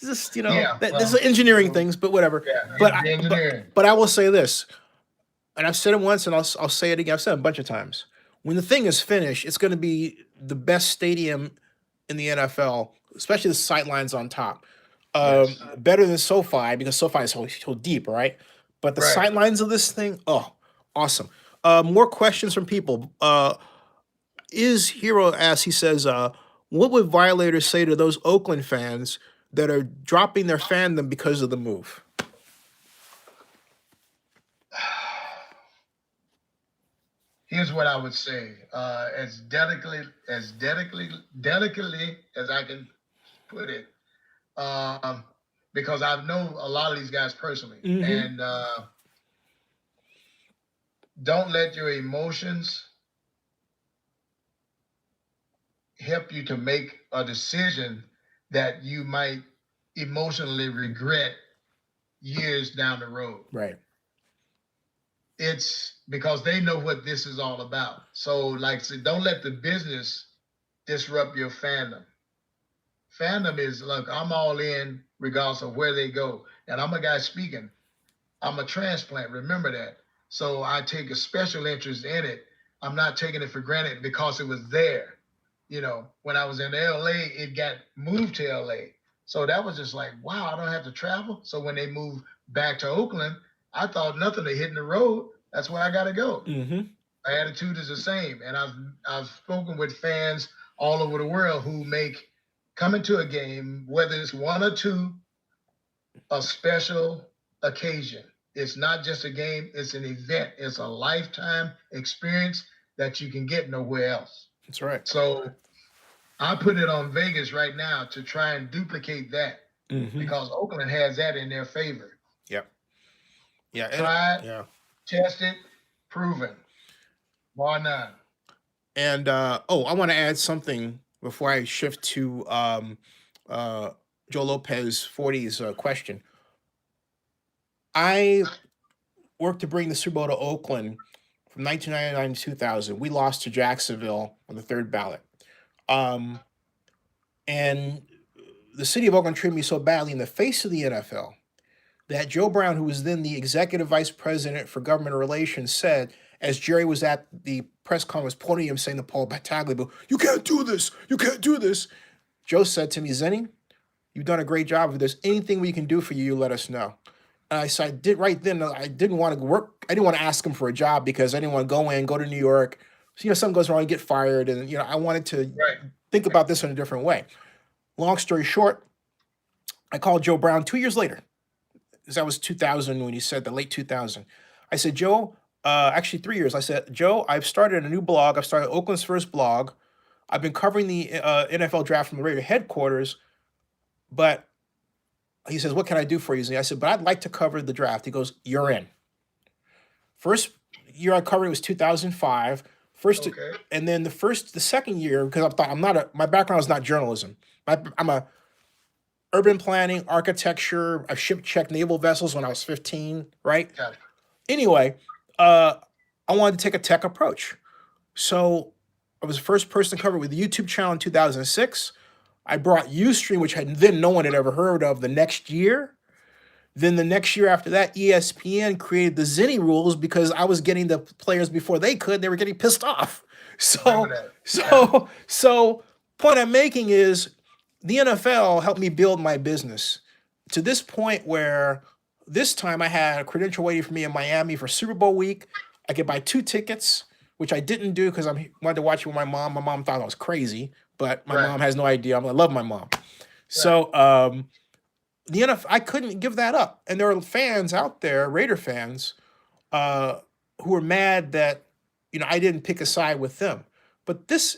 just, you know, this is engineering things, but whatever. Yeah, but I will say this, and I've said it once, and I'll say it again. I've said it a bunch of times. When the thing is finished, it's going to be the best stadium in the NFL, especially the sightlines on top. Better than SoFi, because SoFi is so deep, right? But the sightlines of this thing, oh, awesome. More questions from people. Is Hero asks, he says, what would Violator say to those Oakland fans that are dropping their fandom because of the move? Here's what I would say, as delicately as I can put it, because I know a lot of these guys personally, and don't let your emotions help you to make a decision that you might emotionally regret years down the road. Right. it's because they know what this is all about. So, like, so don't let the business disrupt your fandom. Fandom is, look, I'm all in regardless of where they go. And I'm a guy speaking. I'm a transplant. Remember that. So I take a special interest in it. I'm not taking it for granted because it was there. You know, when I was in LA, it got moved to LA. So that was just like, wow, I don't have to travel. So when they moved back to Oakland, I thought nothing of hitting the road. That's where I got to go. Mm-hmm. My attitude is the same. And I've spoken with fans all over the world who make coming to a game, whether it's one or two, a special occasion. It's not just a game, it's an event. It's a lifetime experience that you can get nowhere else. That's right. So I put it on Vegas right now to try and duplicate that because Oakland has that in their favor. Yep. Yeah. Tried, yeah. tested, proven. Bar none. And I want to add something before I shift to Joe Lopez 40's question. I worked to bring the Super Bowl to Oakland from 1999 to 2000. We lost to Jacksonville on the third ballot. And the city of Oakland treated me so badly in the face of the NFL that Joe Brown, who was then the executive vice president for government relations, said, as Jerry was at the press conference podium saying to Paul Battaglio, "You can't do this. You can't do this." Joe said to me, "Zennie, you've done a great job. If there's anything we can do for you, you let us know." And I did right then. I didn't want to work. I didn't want to ask him for a job because I didn't want to go to New York. So, something goes wrong, you get fired. And, I wanted to think about this in a different way. Long story short, I called Joe Brown 2 years later. That was 2000 when he said the late 2000. I said, Joe, actually 3 years. I said, Joe, I've started a new blog. I've started Oakland's first blog. I've been covering the NFL draft from the Raider headquarters, but he says, what can I do for you? I said, but I'd like to cover the draft. He goes, you're in. First year I covered it was 2005. And then the second year, because I thought my background is not journalism. I'm a urban planning, architecture. I ship checked naval vessels when I was 15, right? Got it. Anyway, I wanted to take a tech approach. So I was the first person to cover it with the YouTube channel in 2006. I brought Ustream, which then no one had ever heard of, the next year. Then the next year after that, ESPN created the Zennie rules because I was getting the players before they could. They were getting pissed off. So point I'm making is the NFL helped me build my business to this point where this time I had a credential waiting for me in Miami for Super Bowl week. I could buy 2 tickets, which I didn't do because I wanted to watch it with my mom. My mom thought I was crazy, but my mom has no idea. I love my mom. So the NFL, I couldn't give that up. And there are fans out there, Raider fans, who are mad that, I didn't pick a side with them. But this,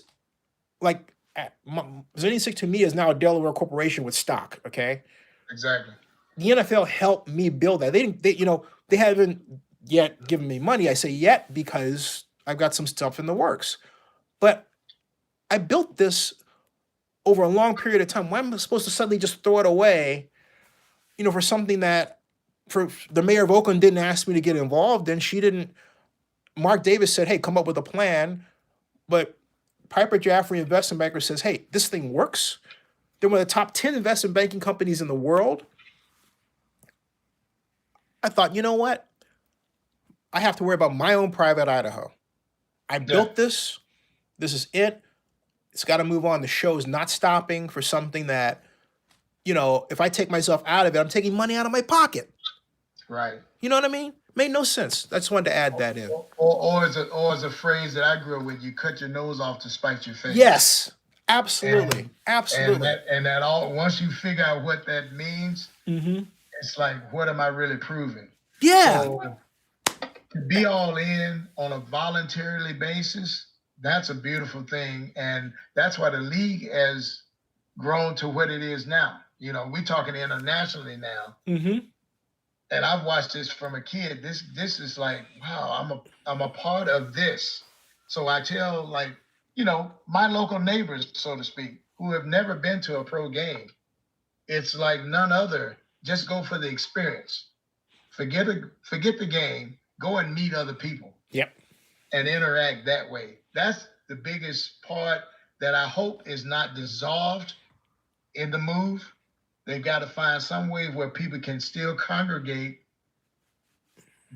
ZENNIE62 to me is now a Delaware corporation with stock, okay? Exactly. The NFL helped me build that. They haven't yet given me money. I say yet because I've got some stuff in the works. But I built this over a long period of time. Why am I supposed to suddenly just throw it away, for something that for the mayor of Oakland didn't ask me to get involved in? She didn't. Mark Davis said, hey, come up with a plan. But Piper Jaffray, investment banker, says, hey, this thing works. They're one of the top 10 investment banking companies in the world. I thought, you know what? I have to worry about my own private Idaho. I built this. This is it. It's got to move on. The show is not stopping for something that, if I take myself out of it, I'm taking money out of my pocket. Right. You know what I mean? Made no sense. I just wanted to add that in. Or as a phrase that I grew up with, you cut your nose off to spite your face. Yes, absolutely. Absolutely. And that all, once you figure out what that means, it's like, what am I really proving? Yeah. So, to be all in on a voluntarily basis, that's a beautiful thing. And that's why the league has grown to what it is now. We're talking internationally now. And I've watched this from a kid. This is like, wow, I'm a part of this. So I tell my local neighbors, so to speak, who have never been to a pro game, it's like none other. Just go for the experience. Forget the game. go and meet other people. Yep. And interact that way. That's the biggest part that I hope is not dissolved in the move. They've got to find some way where people can still congregate.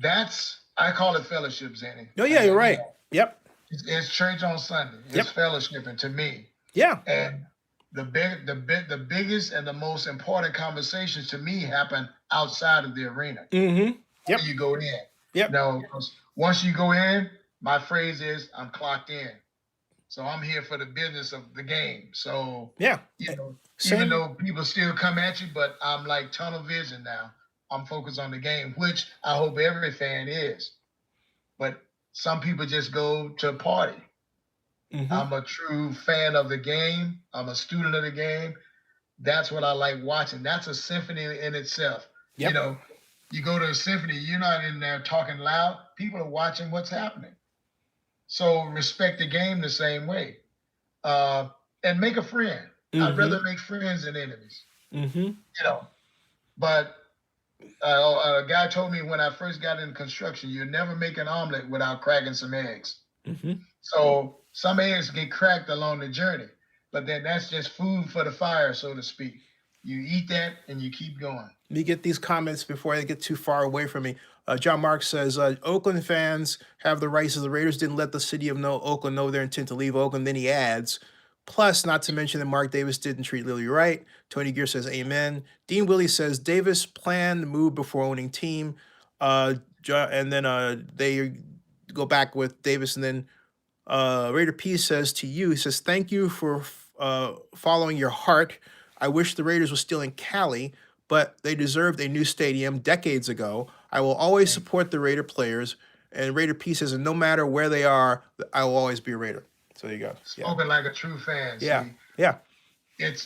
I call it fellowship, Zennie. Oh yeah, you're right. Yep. It's church on Sunday. It's fellowshipping to me. Yeah. And the biggest and the most important conversations to me happen outside of the arena. Mm-hmm. Yep. You go in. Yep. No, once you go in, my phrase is I'm clocked in. So I'm here for the business of the game. So yeah, even though people still come at you, but I'm like tunnel vision now. I'm focused on the game, which I hope every fan is. But some people just go to party. Mm-hmm. I'm a true fan of the game. I'm a student of the game. That's what I like watching. That's a symphony in itself. Yep. You go to a symphony, you're not in there talking loud. People are watching what's happening. So respect the game the same way. And make a friend. Mm-hmm. I'd rather make friends than enemies. Mm-hmm. But a guy told me when I first got into construction, you never make an omelet without cracking some eggs. Mm-hmm. So some eggs get cracked along the journey, but then that's just food for the fire, so to speak. You eat that and you keep going. Let me get these comments before they get too far away from me. John Mark says, Oakland fans have the rights. The Raiders didn't let the city of Oakland know their intent to leave Oakland. Then he adds, plus, not to mention that Mark Davis didn't treat Lily right. Tony Gear says, amen. Dean Willie says, Davis planned the move before owning team. And then they go back with Davis. And then Raider P says to you, he says, thank you for following your heart. I wish the Raiders were still in Cali, but they deserved a new stadium decades ago. I will always support the Raider players. And Raider P says, and no matter where they are, I will always be a Raider. So there you go. Spoken like a true fan. Yeah. See? Yeah.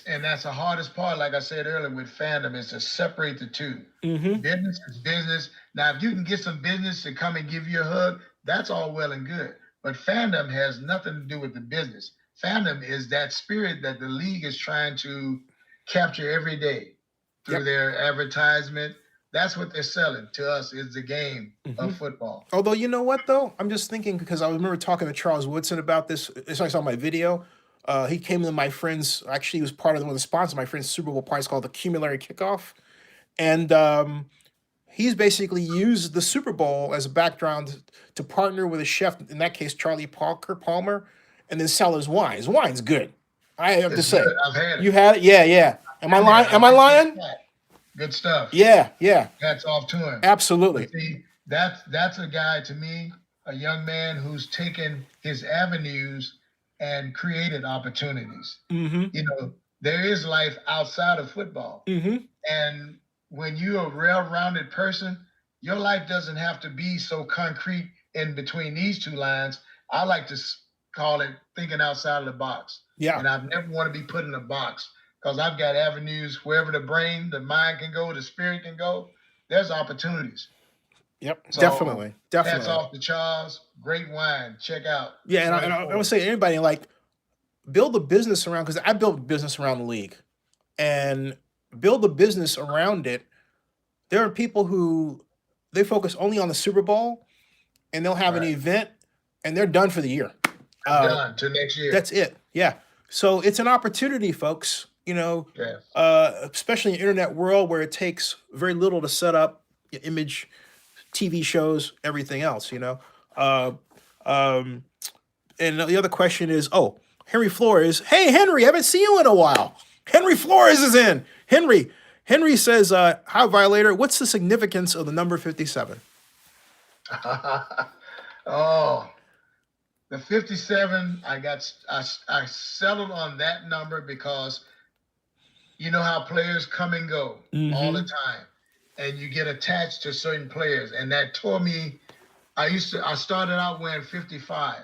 And that's the hardest part, like I said earlier, with fandom, is to separate the two. Mm-hmm. Business is business. Now, if you can get some business to come and give you a hug, that's all well and good. But fandom has nothing to do with the business. Fandom is that spirit that the league is trying to capture every day through their advertisement. That's what they're selling to us, is the game of football. Although, you know what, though? I'm just thinking, because I remember talking to Charles Woodson about this. I saw my video. He came to my friend's, actually, he was part of one of the sponsors of my friend's Super Bowl party. It's called the Cumulary Kickoff. And he's basically used the Super Bowl as a background to partner with a chef, in that case, Charlie Palmer, and then sell his wine. His wine's good. I have to say. I've had it. You had it? Yeah, yeah. Am I lying? Am I lying? Good stuff. Yeah, yeah. Hats off to him. Absolutely. But see, that's a guy, to me, a young man who's taken his avenues and created opportunities. Mm-hmm. There is life outside of football. Mm-hmm. And when you're a well-rounded person, your life doesn't have to be so concrete in between these two lines. I like to call it thinking outside of the box. Yeah. And I've never want to be put in a box, because I've got avenues wherever the brain, the mind can go, the spirit can go. There's opportunities. Yep, so, definitely. Hats off to Charles. Great wine. Check out. Yeah, and I would say anybody, like, build a business around, because I built a business around the league, and build a business around it. There are people who, they focus only on the Super Bowl, and they'll have an event, and they're done for the year. Done till next year. That's it. Yeah. So it's an opportunity, folks. Especially in the internet world where it takes very little to set up image, TV shows, everything else. And the other question is, Henry Flores. Hey, Henry, I haven't seen you in a while. Henry Flores is in. Henry says, hi, Violator. What's the significance of the number 57? The 57, I settled on that number because you know how players come and go all the time, and you get attached to certain players. And that tore me. I started out wearing 55,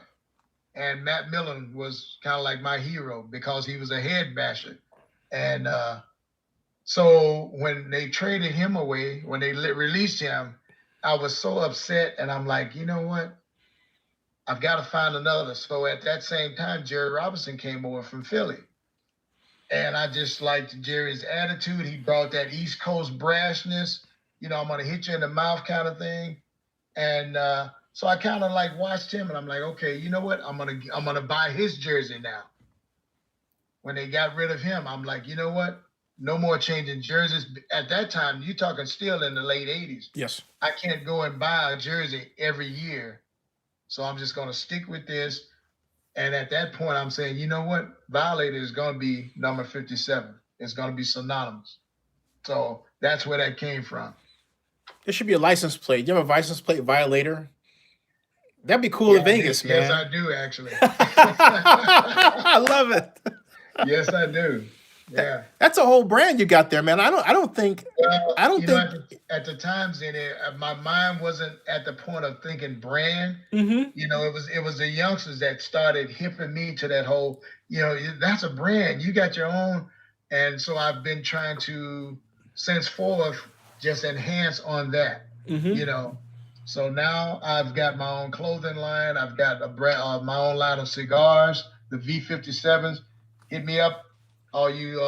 and Matt Millen was kind of like my hero because he was a head basher. And so when they traded him away, when they released him, I was so upset. And I'm like, you know what? I've got to find another. So at that same time, Jerry Robinson came over from Philly. And I just liked Jerry's attitude. He brought that East Coast brashness, I'm going to hit you in the mouth kind of thing. And so I kind of like watched him, and I'm like, okay, you know what? I'm gonna buy his jersey now. When they got rid of him, I'm like, you know what? No more changing jerseys. At that time, you're talking still in the late 80s. Yes. I can't go and buy a jersey every year. So I'm just going to stick with this. And at that point, I'm saying, you know what? Violator is going to be number 57. It's going to be synonymous. So that's where that came from. There should be a license plate. You have a license plate, Violator? That'd be cool in Vegas, man. Yes, I do, actually. I love it. Yes, I do. Yeah, that's a whole brand you got there, man. I don't think. Well, I don't think at the times in it, my mind wasn't at the point of thinking brand. Mm-hmm. You know, it was the youngsters that started hipping me to that whole. You know, that's a brand. You got your own, and so I've been trying to, since forth, just enhance on that. Mm-hmm. You know, so now I've got my own clothing line. I've got a brand, my own line of cigars, the V57s. Hit me up. All you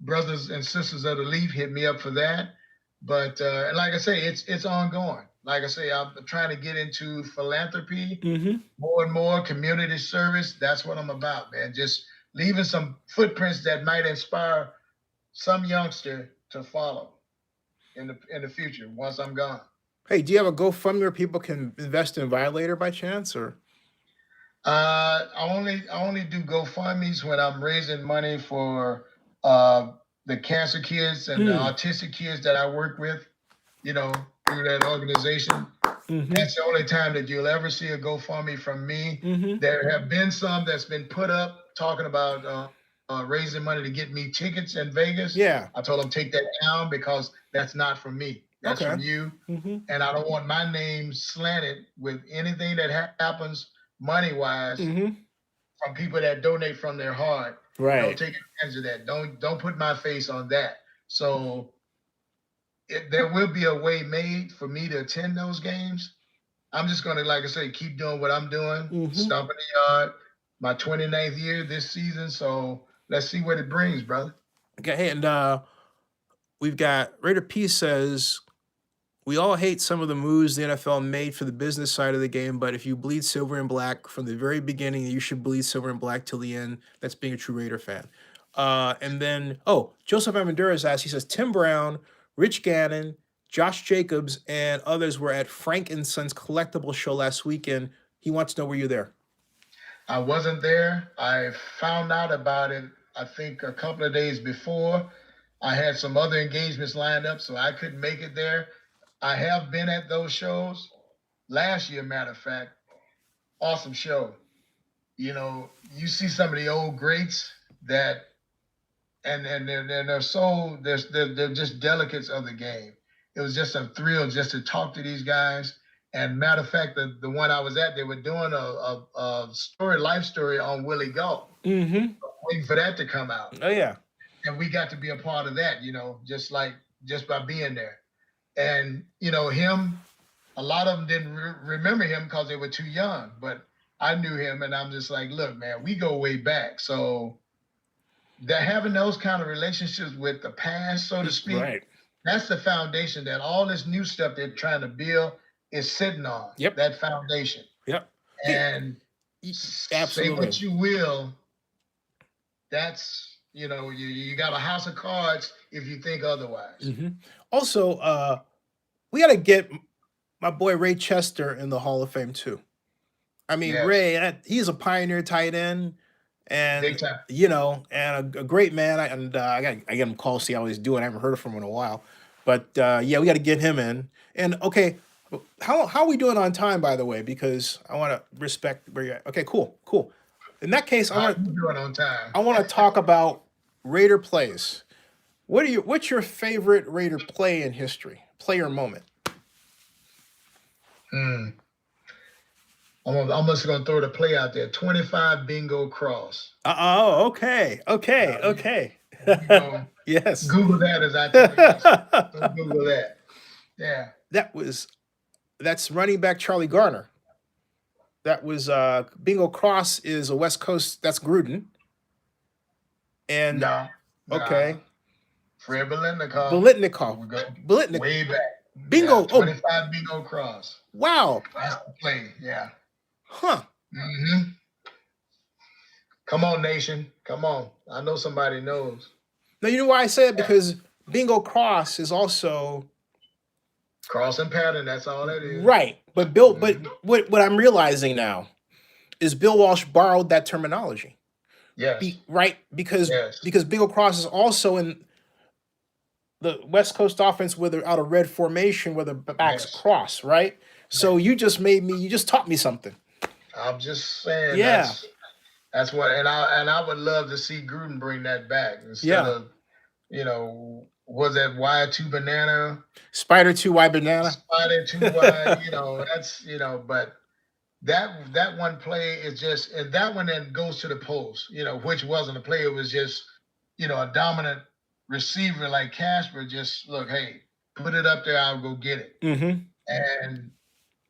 brothers and sisters of the Leaf, hit me up for that. But and like I say, it's ongoing. Like I say, I'm trying to get into philanthropy, mm-hmm. more and more community service. That's what I'm about, man. Just leaving some footprints that might inspire some youngster to follow in the future once I'm gone. Hey, do you have a GoFundMe where people can invest in Violator by chance, or? I only do GoFundMe's when I'm raising money for the cancer kids and the autistic kids that I work with, you know, through that organization. Mm-hmm. That's the only time that you'll ever see a GoFundMe from me. Mm-hmm. There have been some that's been put up talking about raising money to get me tickets in Vegas. Yeah. I told them take that down because that's not from me. That's from you. Mm-hmm. And I don't want my name slanted with anything that happens money-wise from people that donate from their heart. Right. Don't take advantage of that. Don't put my face on that. So there will be a way made for me to attend those games. I'm just going to, like I say, keep doing what I'm doing, stomping the yard. My 29th year this season, so let's see what it brings, brother. Okay, and we've got Raider P says, we all hate some of the moves the NFL made for the business side of the game, but if you bleed silver and black from the very beginning, you should bleed silver and black till the end. That's being a true Raider fan. And then, Joseph Amanduras asks, he says, Tim Brown, Rich Gannon, Josh Jacobs, and others were at Frank & Son's collectible show last weekend. He wants to know, were you there? I wasn't there. I found out about it, I think, a couple of days before. I had some other engagements lined up, so I couldn't make it there. I have been at those shows last year, matter of fact. Awesome show. You know, you see some of the old greats that, and they're so, they're just delegates of the game. It was just a thrill just to talk to these guys. And matter of fact, the one I was at, they were doing a life story on Willie Gault. Mm-hmm. Waiting for that to come out. Oh, yeah. And we got to be a part of that, you know, just by being there. And, you know, him, a lot of them didn't remember him because they were too young. But I knew him, and I'm just like, look, man, we go way back. So that having those kind of relationships with the past, so to speak, right. That's the foundation that all this new stuff they're trying to build is sitting on. Yep. That foundation. Yep. And absolutely. Say what you will, that's, you know, you got a house of cards if you think otherwise. Mm-hmm. Also, we got to get my boy Ray Chester in the Hall of Fame too. I mean, yes. Ray, he's a pioneer tight end, and you know, and a great man. I get him called, see how he's doing. I haven't heard from him in a while, but yeah, we got to get him in. And okay, how are we doing on time, by the way? Because I want to respect where you're at. Okay, cool. In that case, I want to talk about Raider plays. What's your favorite Raider play in history? Player moment. I'm just going to throw the play out there. 25 bingo cross. Oh, okay. Yes. Google that as I tell you. Google that. Yeah. That's running back Charlie Garner. That was bingo cross is a West Coast. That's Gruden. And no. Okay. Fred Biletnikoff. Way back. Yeah, Bingo. Oh, 25 bingo cross. wow. That's the play. Yeah. Huh. Mm-hmm. Come on, nation. Come on. I know somebody knows. Now, you know why I say it? Because bingo cross is also Cross and pattern. That's all that is. right. But Bill, but what I'm realizing now is Bill Walsh borrowed that terminology. Yes. Right? Because Yes. bingo cross is also in the West Coast offense where they're out of red formation where the backs Yes. cross, right? So you just taught me something. I'm just saying Yeah. that's what, and I would love to see Gruden bring that back instead of, was that Y2 banana? Spider 2Y banana. Spider 2Y, that's, but that one play is just, and that one then goes to the post, which wasn't a play. It was just, a dominant receiver like Casper just, look, hey, put it up there, I'll go get it. Mm-hmm. And,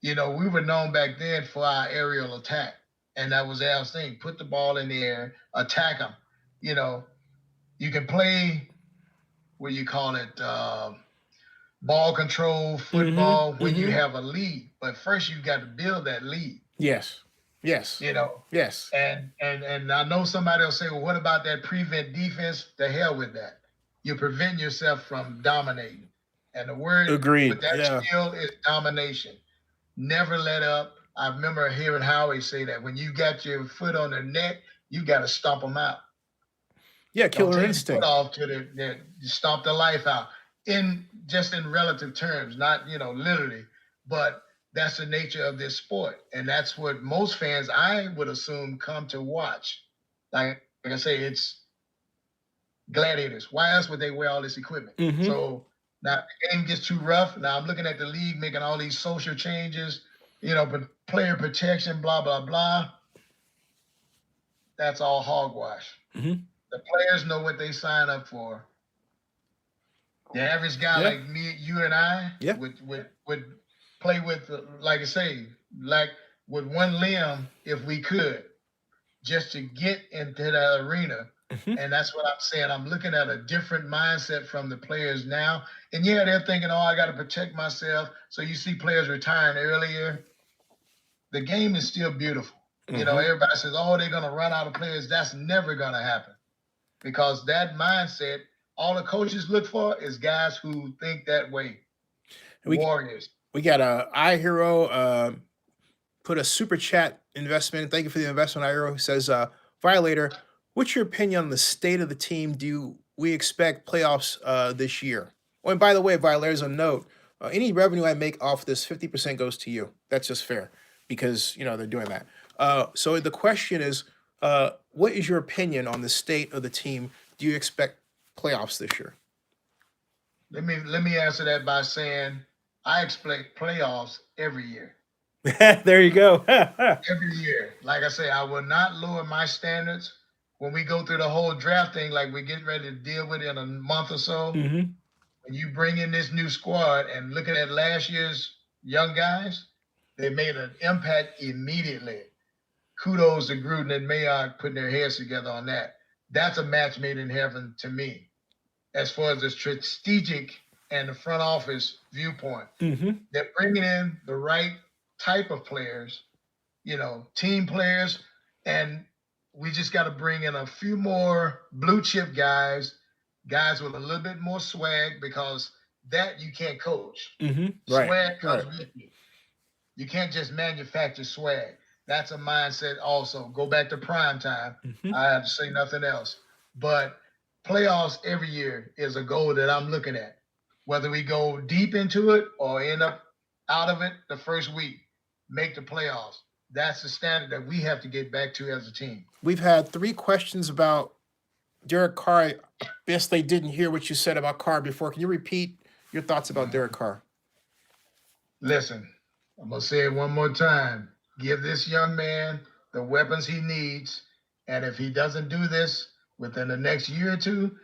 we were known back then for our aerial attack. And that was our thing. Put the ball in the air, attack them. You can play, what do you call it, ball control, football, when you have a lead. But first you got to build that lead. Yes. Yes. Yes. And I know somebody will say, well, what about that prevent defense? The hell with that. You prevent yourself from dominating. And the word with that skill is domination. Never let up. I remember hearing Howie say that when you got your foot on their neck, you got to stomp them out. Yeah, killer instinct. Foot off to stomp the life out. In relative terms, not literally, but that's the nature of this sport, and that's what most fans, I would assume, come to watch. Like I say, it's gladiators. Why else would they wear all this equipment? So now the game gets too rough. Now I'm looking at the league making all these social changes, but player protection, blah blah blah. That's all hogwash. The players know what they sign up for. The average guy like me, you and I would play with, like I say, like with one limb if we could, just to get into that arena. And that's what I'm saying. I'm looking at a different mindset from the players now. And yeah, they're thinking, oh, I got to protect myself. So you see players retiring earlier. The game is still beautiful. Everybody says, oh, they're going to run out of players. That's never going to happen. Because that mindset, all the coaches look for is guys who think that way. Warriors. We got a iHero put a super chat investment. Thank you for the investment, iHero. Who says, Violator, what's your opinion on the state of the team? Do we expect playoffs this year? Oh, and by the way, Violator's a note. Any revenue I make off this, 50% goes to you. That's just fair because, they're doing that. So the question is, what is your opinion on the state of the team? Do you expect playoffs this year? Let me answer that by saying I expect playoffs every year. There you go. Every year. Like I say, I will not lower my standards when we go through the whole draft thing like we're getting ready to deal with in a month or so. When you bring in this new squad and looking at last year's young guys, they made an impact immediately. Kudos to Gruden and Mayock putting their heads together on that. That's a match made in heaven to me, as far as the strategic and the front office viewpoint. They're bringing in the right type of players, team players, and we just got to bring in a few more blue chip guys with a little bit more swag, because that you can't coach. Swag comes with you. You can't just manufacture swag. That's a mindset also. Go back to prime time. I have to say nothing else. But playoffs every year is a goal that I'm looking at. Whether we go deep into it or end up out of it the first week, make the playoffs. That's the standard that we have to get back to as a team. We've had 3 questions about Derek Carr. I guess they didn't hear what you said about Carr before. Can you repeat your thoughts about Derek Carr? Listen, I'm going to say it one more time. Give this young man the weapons he needs. And if he doesn't do this within the next year or two,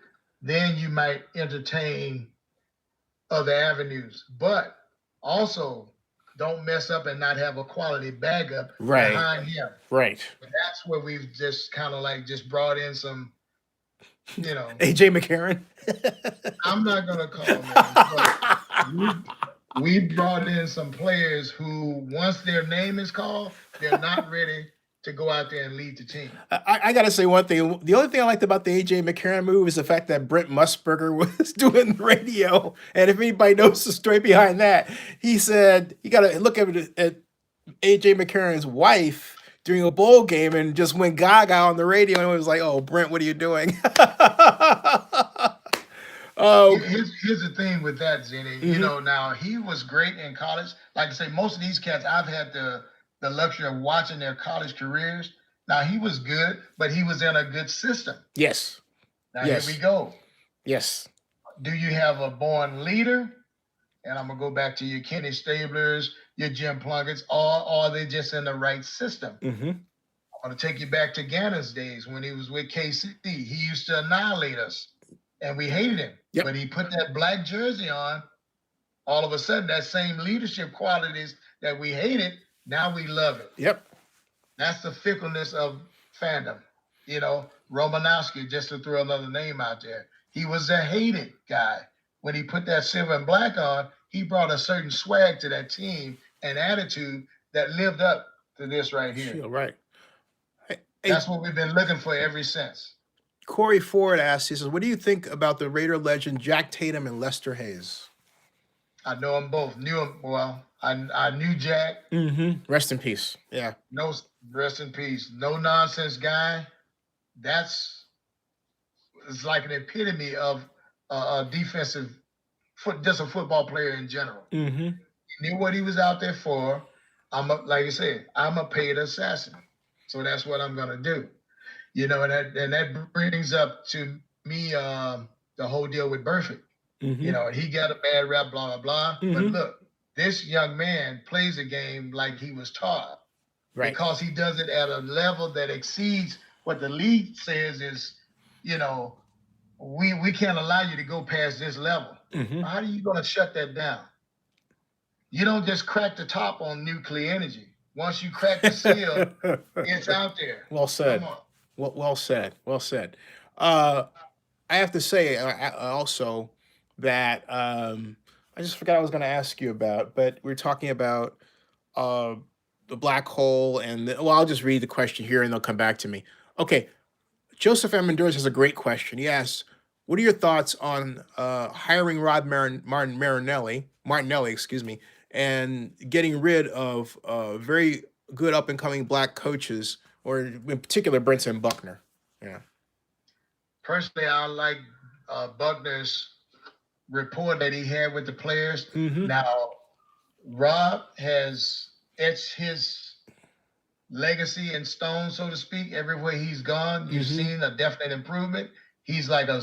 then you might entertain other avenues. But also, don't mess up and not have a quality backup behind him. Right. And that's where we've just kind of like just brought in some, AJ McCarron. I'm not going to call him that. We brought in some players who, once their name is called, they're not ready to go out there and lead the team. I got to say one thing. The only thing I liked about the AJ McCarron move is the fact that Brent Musburger was doing the radio. And if anybody knows the story behind that, he said you got to look at AJ McCarron's wife during a bowl game and just went gaga on the radio. And it was like, oh, Brent, what are you doing? Here's the thing with that, Zennie. You know, now he was great in college. Like I say, most of these cats, I've had the luxury of watching their college careers. Now he was good, but he was in a good system. Yes. Now here we go. Yes. Do you have a born leader? And I'm gonna go back to your Kenny Stablers, your Jim Plunkett's, or are they just in the right system? I'm gonna take you back to Ganner's days when he was with KC. He used to annihilate us, and we hated him. But he put that black jersey on. All of a sudden, that same leadership qualities that we hated, now we love it. That's the fickleness of fandom. You know, Romanowski, just to throw another name out there, he was a hated guy. When he put that silver and black on, he brought a certain swag to that team and attitude that lived up to this right here. That's what we've been looking for ever since. Corey Ford asks, he says, what do you think about the Raider legend Jack Tatum and Lester Hayes? I know them both. Knew them well. I knew Jack. Rest in peace. Yeah. No, rest in peace. No nonsense guy. It's like an epitome of a defensive just a football player in general. He knew what he was out there for. Like I said, I'm a paid assassin, so that's what I'm gonna do. You know, and that brings up to me the whole deal with Burfict. You know, he got a bad rap, blah, blah, blah. But look, this young man plays a game like he was taught. Because he does it at a level that exceeds what the league says is, you know, we can't allow you to go past this level. How are you going to shut that down? You don't just crack the top on nuclear energy. Once you crack the seal, it's out there. Well said. Well said. Well said. I have to say also that I just forgot I was going to ask you about, but we're talking about the black hole and well, I'll just read the question here and they'll come back to me. Okay. Joseph M. Mendoza has a great question. He asks, what are your thoughts on hiring Rod Martinelli, excuse me, and getting rid of very good up-and-coming black coaches, or in particular, Brenton Buckner? Yeah. Personally, I like Buckner's report that he had with the players. Now, Rob has etched his legacy in stone, so to speak. Everywhere he's gone, you've seen a definite improvement. He's like a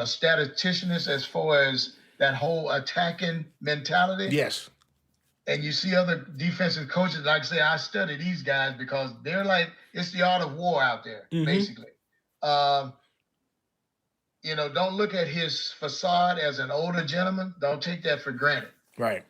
statistician as far as that whole attacking mentality. Yes. And you see other defensive coaches, like I say, I study these guys because they're like, it's the art of war out there, basically. You know, don't look at his facade as an older gentleman. Don't take that for granted. Right.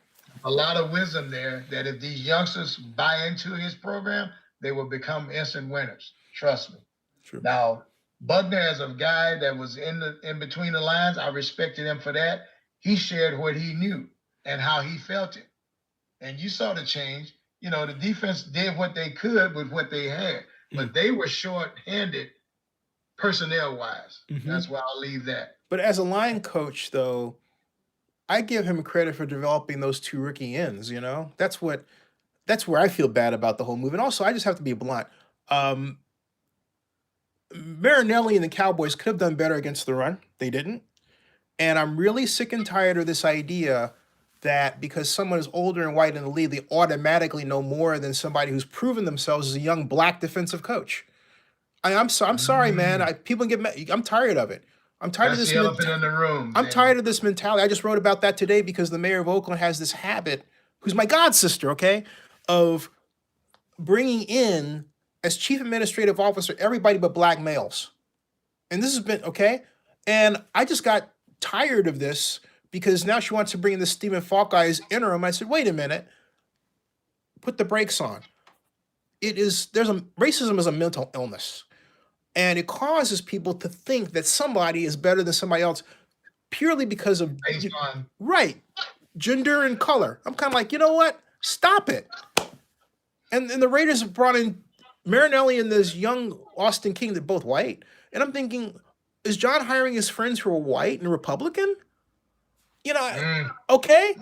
A lot of wisdom there that if these youngsters buy into his program, they will become instant winners. Trust me. True. Now, Buckner, as a guy that was in between the lines, I respected him for that. He shared what he knew and how he felt it. And you saw the change. You know, the defense did what they could with what they had, but they were short-handed personnel-wise. That's why I'll leave that. But as a line coach, though, I give him credit for developing those two rookie ends, you know? That's where I feel bad about the whole move. And also, I just have to be blunt. Marinelli and the Cowboys could have done better against the run. They didn't. And I'm really sick and tired of this idea that because someone is older and white in the league, they automatically know more than somebody who's proven themselves as a young black defensive coach. I'm sorry, man. People get mad. I'm tired of it. I'm tired of this. The elephant in the room. I'm tired of this mentality. I just wrote about that today because the mayor of Oakland has this habit, who's my god sister, okay, of bringing in as chief administrative officer everybody but black males. And this has been, okay? And I just got tired of this because now she wants to bring in this Stephen Falk guy as interim. I said, wait a minute. Put the brakes on. Racism is a mental illness. And it causes people to think that somebody is better than somebody else purely because of... Based on... Right. gender and color. I'm kind of like, you know what? Stop it. And the Raiders have brought in Marinelli and this young Austin King, they're both white. And I'm thinking, is John hiring his friends who are white and Republican? You know, okay.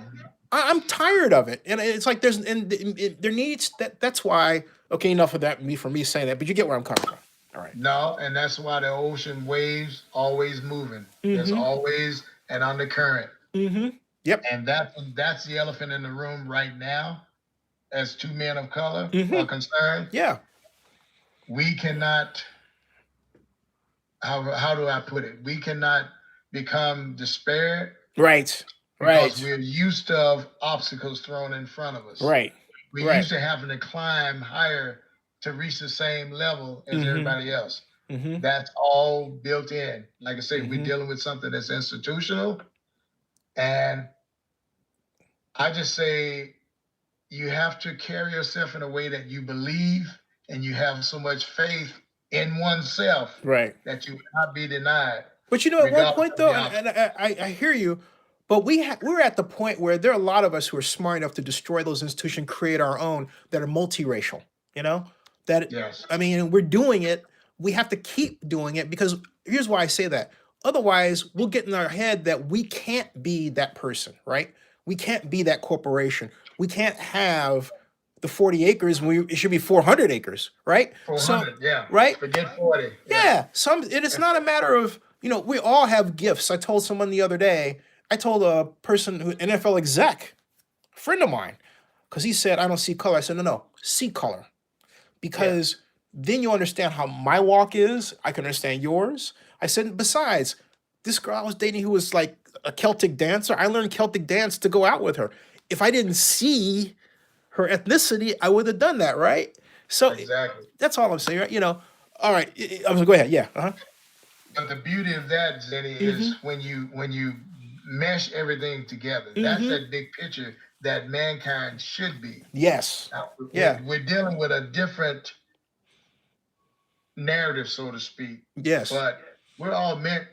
I'm tired of it, and it's like there needs that's why. Okay, enough of that. For me saying that, but you get where I'm coming from. All right. No, and that's why the ocean waves always moving. There's always an undercurrent. Yep. And that's the elephant in the room right now, as two men of color are concerned. Yeah. We cannot. How do I put it? We cannot become despaired. Right. Because we're used to obstacles thrown in front of us. Right. We're used to having to climb higher to reach the same level as everybody else. That's all built in. Like I say, we're dealing with something that's institutional. And I just say you have to carry yourself in a way that you believe and you have so much faith in oneself that you will not be denied. But you know, at one point though, and I hear you, but we're at the point where there are a lot of us who are smart enough to destroy those institutions, create our own that are multiracial. You know, that I mean, we're doing it. We have to keep doing it because here's why I say that. Otherwise, we'll get in our head that we can't be that person, right? We can't be that corporation. We can't have the 40 acres when it should be 400 acres, right? 400, yeah. Right? Forget 40. Yeah. It's not a matter of, you know, we all have gifts. I told someone the other day, I told a person, NFL exec, a friend of mine, because he said, I don't see color. I said, no, see color. Because then you understand how my walk is. I can understand yours. I said, besides, this girl I was dating who was like a Celtic dancer, I learned Celtic dance to go out with her. If I didn't see her ethnicity, I would have done that, right? So that's all I'm saying, right? You know, all right. I was go ahead. Yeah. But the beauty of that, Zennie, is when you mesh everything together. That's that big picture that mankind should be. Yes. Now, we're dealing with a different narrative, so to speak. Yes. But we're all meant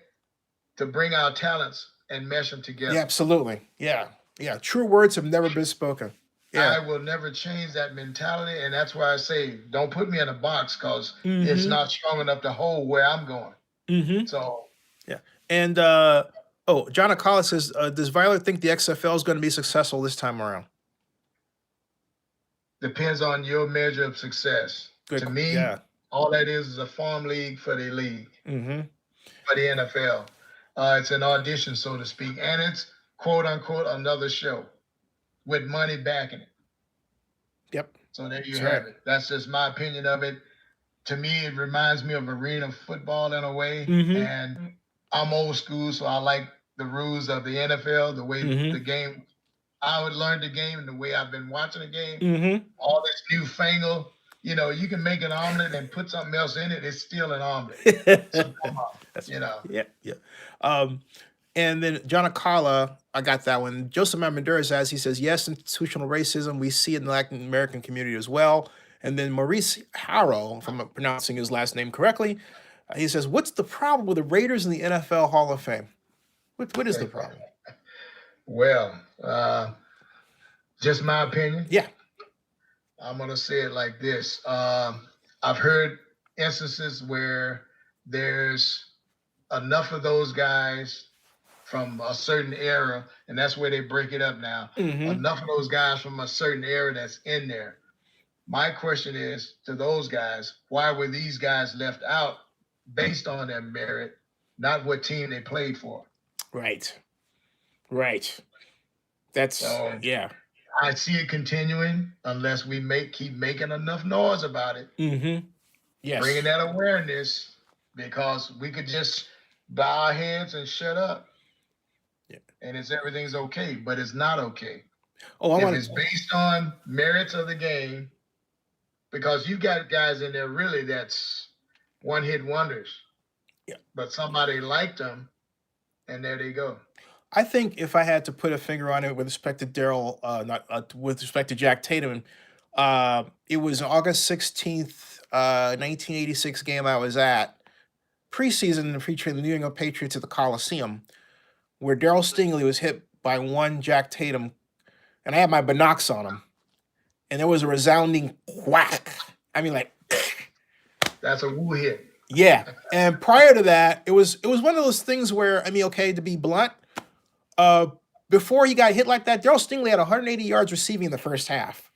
to bring our talents and mesh them together. Yeah, absolutely. Yeah. Yeah. True words have never been spoken. Yeah. I will never change that mentality. And that's why I say, don't put me in a box because it's not strong enough to hold where I'm going. So. Yeah. And, John Akala says, does Violator think the XFL is going to be successful this time around? Depends on your measure of success. Good. To me, all that is a farm league for the league, for the NFL. It's an audition, so to speak. And it's, quote unquote, another show with money backing it. Yep. So there you have it. That's just my opinion of it. To me, it reminds me of arena football in a way. And I'm old school, so I like the rules of the NFL, the way the game, I would learn the game and the way I've been watching the game. All this newfangled, you know, you can make an omelet and put something else in it. It's still an omelet. So come on, you know. Yeah. And then John Akala, I got that one. Joseph Mamadura he says, yes, institutional racism. We see it in the Latin American community as well. And then Maurice Harrow, if I'm pronouncing his last name correctly, he says, what's the problem with the Raiders in the NFL Hall of Fame? What is the problem? Well, just my opinion. Yeah. I'm going to say it like this. I've heard instances where there's enough of those guys from a certain era, and that's where they break it up now. Enough of those guys from a certain era that's in there. My question is to those guys, why were these guys left out based on their merit, not what team they played for? Right. That's, I see it continuing unless we keep making enough noise about it. Yes. Bringing that awareness, because we could just bow our heads and shut up. And everything's okay, but it's not okay. If it's based on merits of the game, because you got guys in there really that's one-hit wonders. Yeah. But somebody liked them, and there they go. I think if I had to put a finger on it with respect to with respect to Jack Tatum, it was August 16th, 1986 game I was at, preseason featuring the New England Patriots at the Coliseum, where Darryl Stingley was hit by one Jack Tatum, and I had my binocs on him, and there was a resounding whack. I mean, like, That's a woo hit. yeah. And prior to that, it was one of those things where, I mean, okay, to be blunt, before he got hit like that, Darryl Stingley had 180 yards receiving in the first half.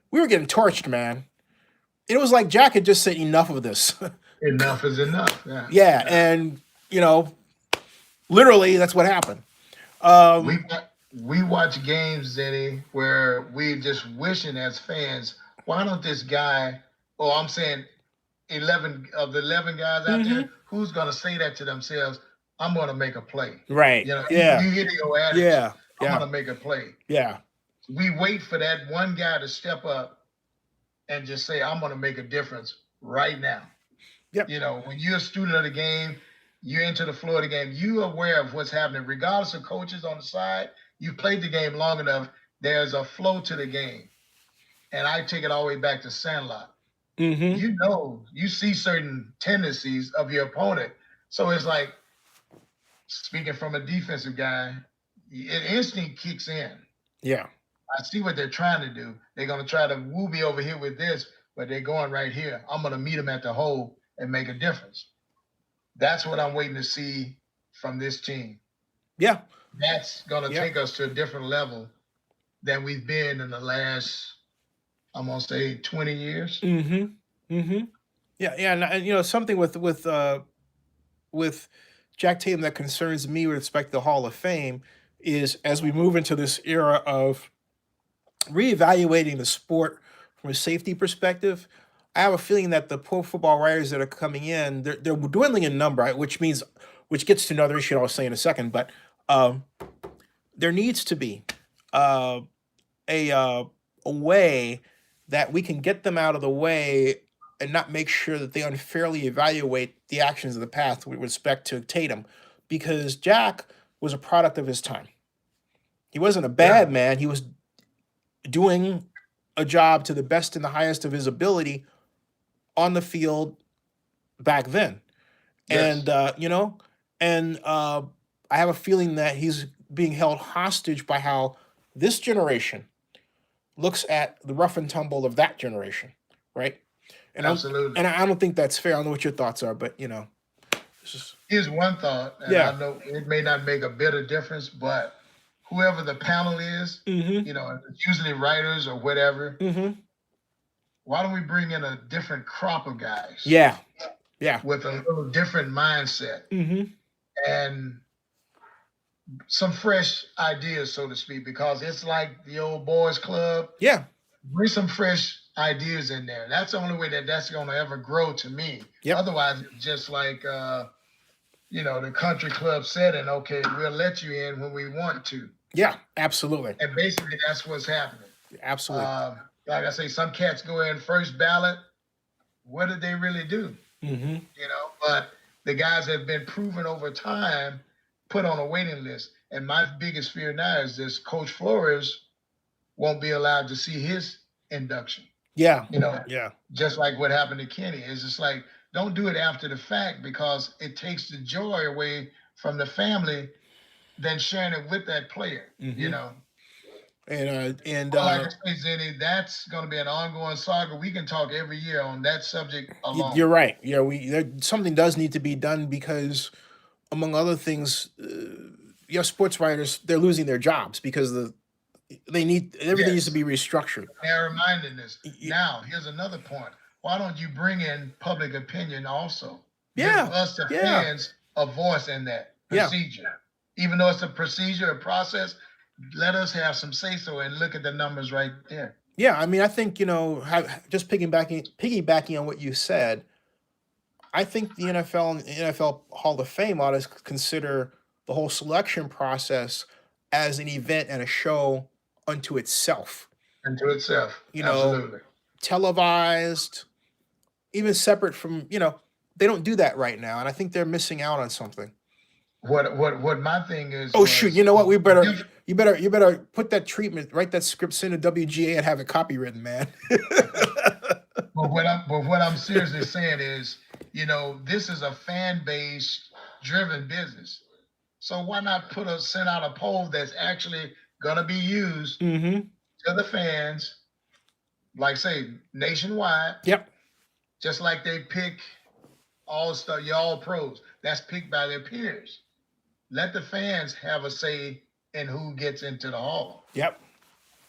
We were getting torched, man. It was like Jack had just said, enough of this. Enough is enough. Yeah. Yeah, and literally that's what happened. We watch games, Zennie, where we just wishing as fans, why don't this guy? Oh, I'm saying 11 of the 11 guys out there, who's gonna say that to themselves? I'm gonna make a play. Right. Yeah. You hear your attitude. Yeah. I'm gonna make a play. Yeah. We wait for that one guy to step up and just say, I'm gonna make a difference right now. Yep. When you're a student of the game, you're into the flow of the game, you're aware of what's happening, regardless of coaches on the side. You've played the game long enough, there's a flow to the game. And I take it all the way back to Sandlot. You see certain tendencies of your opponent. So it's like, speaking from a defensive guy, instinct kicks in. Yeah. I see what they're trying to do. They're going to try to woo me over here with this, but they're going right here. I'm going to meet them at the hole and make a difference. That's what I'm waiting to see from this team. Yeah. That's going to take us to a different level than we've been in the last, I'm going to say, 20 years. Yeah, and something with Jack Tatum that concerns me with respect to the Hall of Fame is, as we move into this era of reevaluating the sport from a safety perspective, I have a feeling that the pro football writers that are coming in, they're dwindling in number, which gets to another issue I'll say in a second, but there needs to be a way that we can get them out of the way and not make sure that they unfairly evaluate the actions of the past with respect to Tatum, because Jack was a product of his time. He wasn't a bad man. He was doing a job to the best and the highest of his ability on the field back then. Yes. And I have a feeling that he's being held hostage by how this generation looks at the rough and tumble of that generation, right? And Absolutely. I don't think that's fair. I don't know what your thoughts are, but here's one thought, and I know it may not make a bit of difference, but whoever the panel is, usually writers or whatever, why don't we bring in a different crop of guys? Yeah. With a little different mindset and some fresh ideas, so to speak, because it's like the old boys club. Yeah. Bring some fresh ideas in there. That's the only way that's going to ever grow to me. Yep. Otherwise, it's just like, the country club setting, okay, we'll let you in when we want to. Yeah, absolutely. And basically that's what's happening. Absolutely. Like I say, some cats go in first ballot. What did they really do? But the guys that have been proven over time put on a waiting list. And my biggest fear now is this Coach Flores won't be allowed to see his induction. Yeah. Just like what happened to Kenny. It's just like, don't do it after the fact, because it takes the joy away from the family than sharing it with that player, And like I say, Zennie, that's going to be an ongoing saga. We can talk every year on that subject alone. You're right. Yeah, something does need to be done, because, among other things, sports writers, they're losing their jobs because everything needs to be restructured. They're reminding this. Now, here's another point. Why don't you bring in public opinion also? Give us, the fans, a voice in that procedure. Even though it's a procedure, a process, let us have some say-so and look at the numbers right there. Yeah, I mean, I think, just piggybacking on what you said, I think the NFL and the NFL Hall of Fame ought to consider the whole selection process as an event and a show unto itself. Absolutely. Televised, even separate from, they don't do that right now, and I think they're missing out on something. What my thing is. Oh shoot! You know what? You better put that treatment, write that script in to WGA and have it copywritten, man. But what I'm seriously saying is, this is a fan base driven business. So why not send out a poll that's actually gonna be used Mm-hmm. to the fans, like say nationwide, Yep. just like they pick all stuff, y'all pros. That's picked by their peers. Let the fans have a say in who gets into the hall. Yep.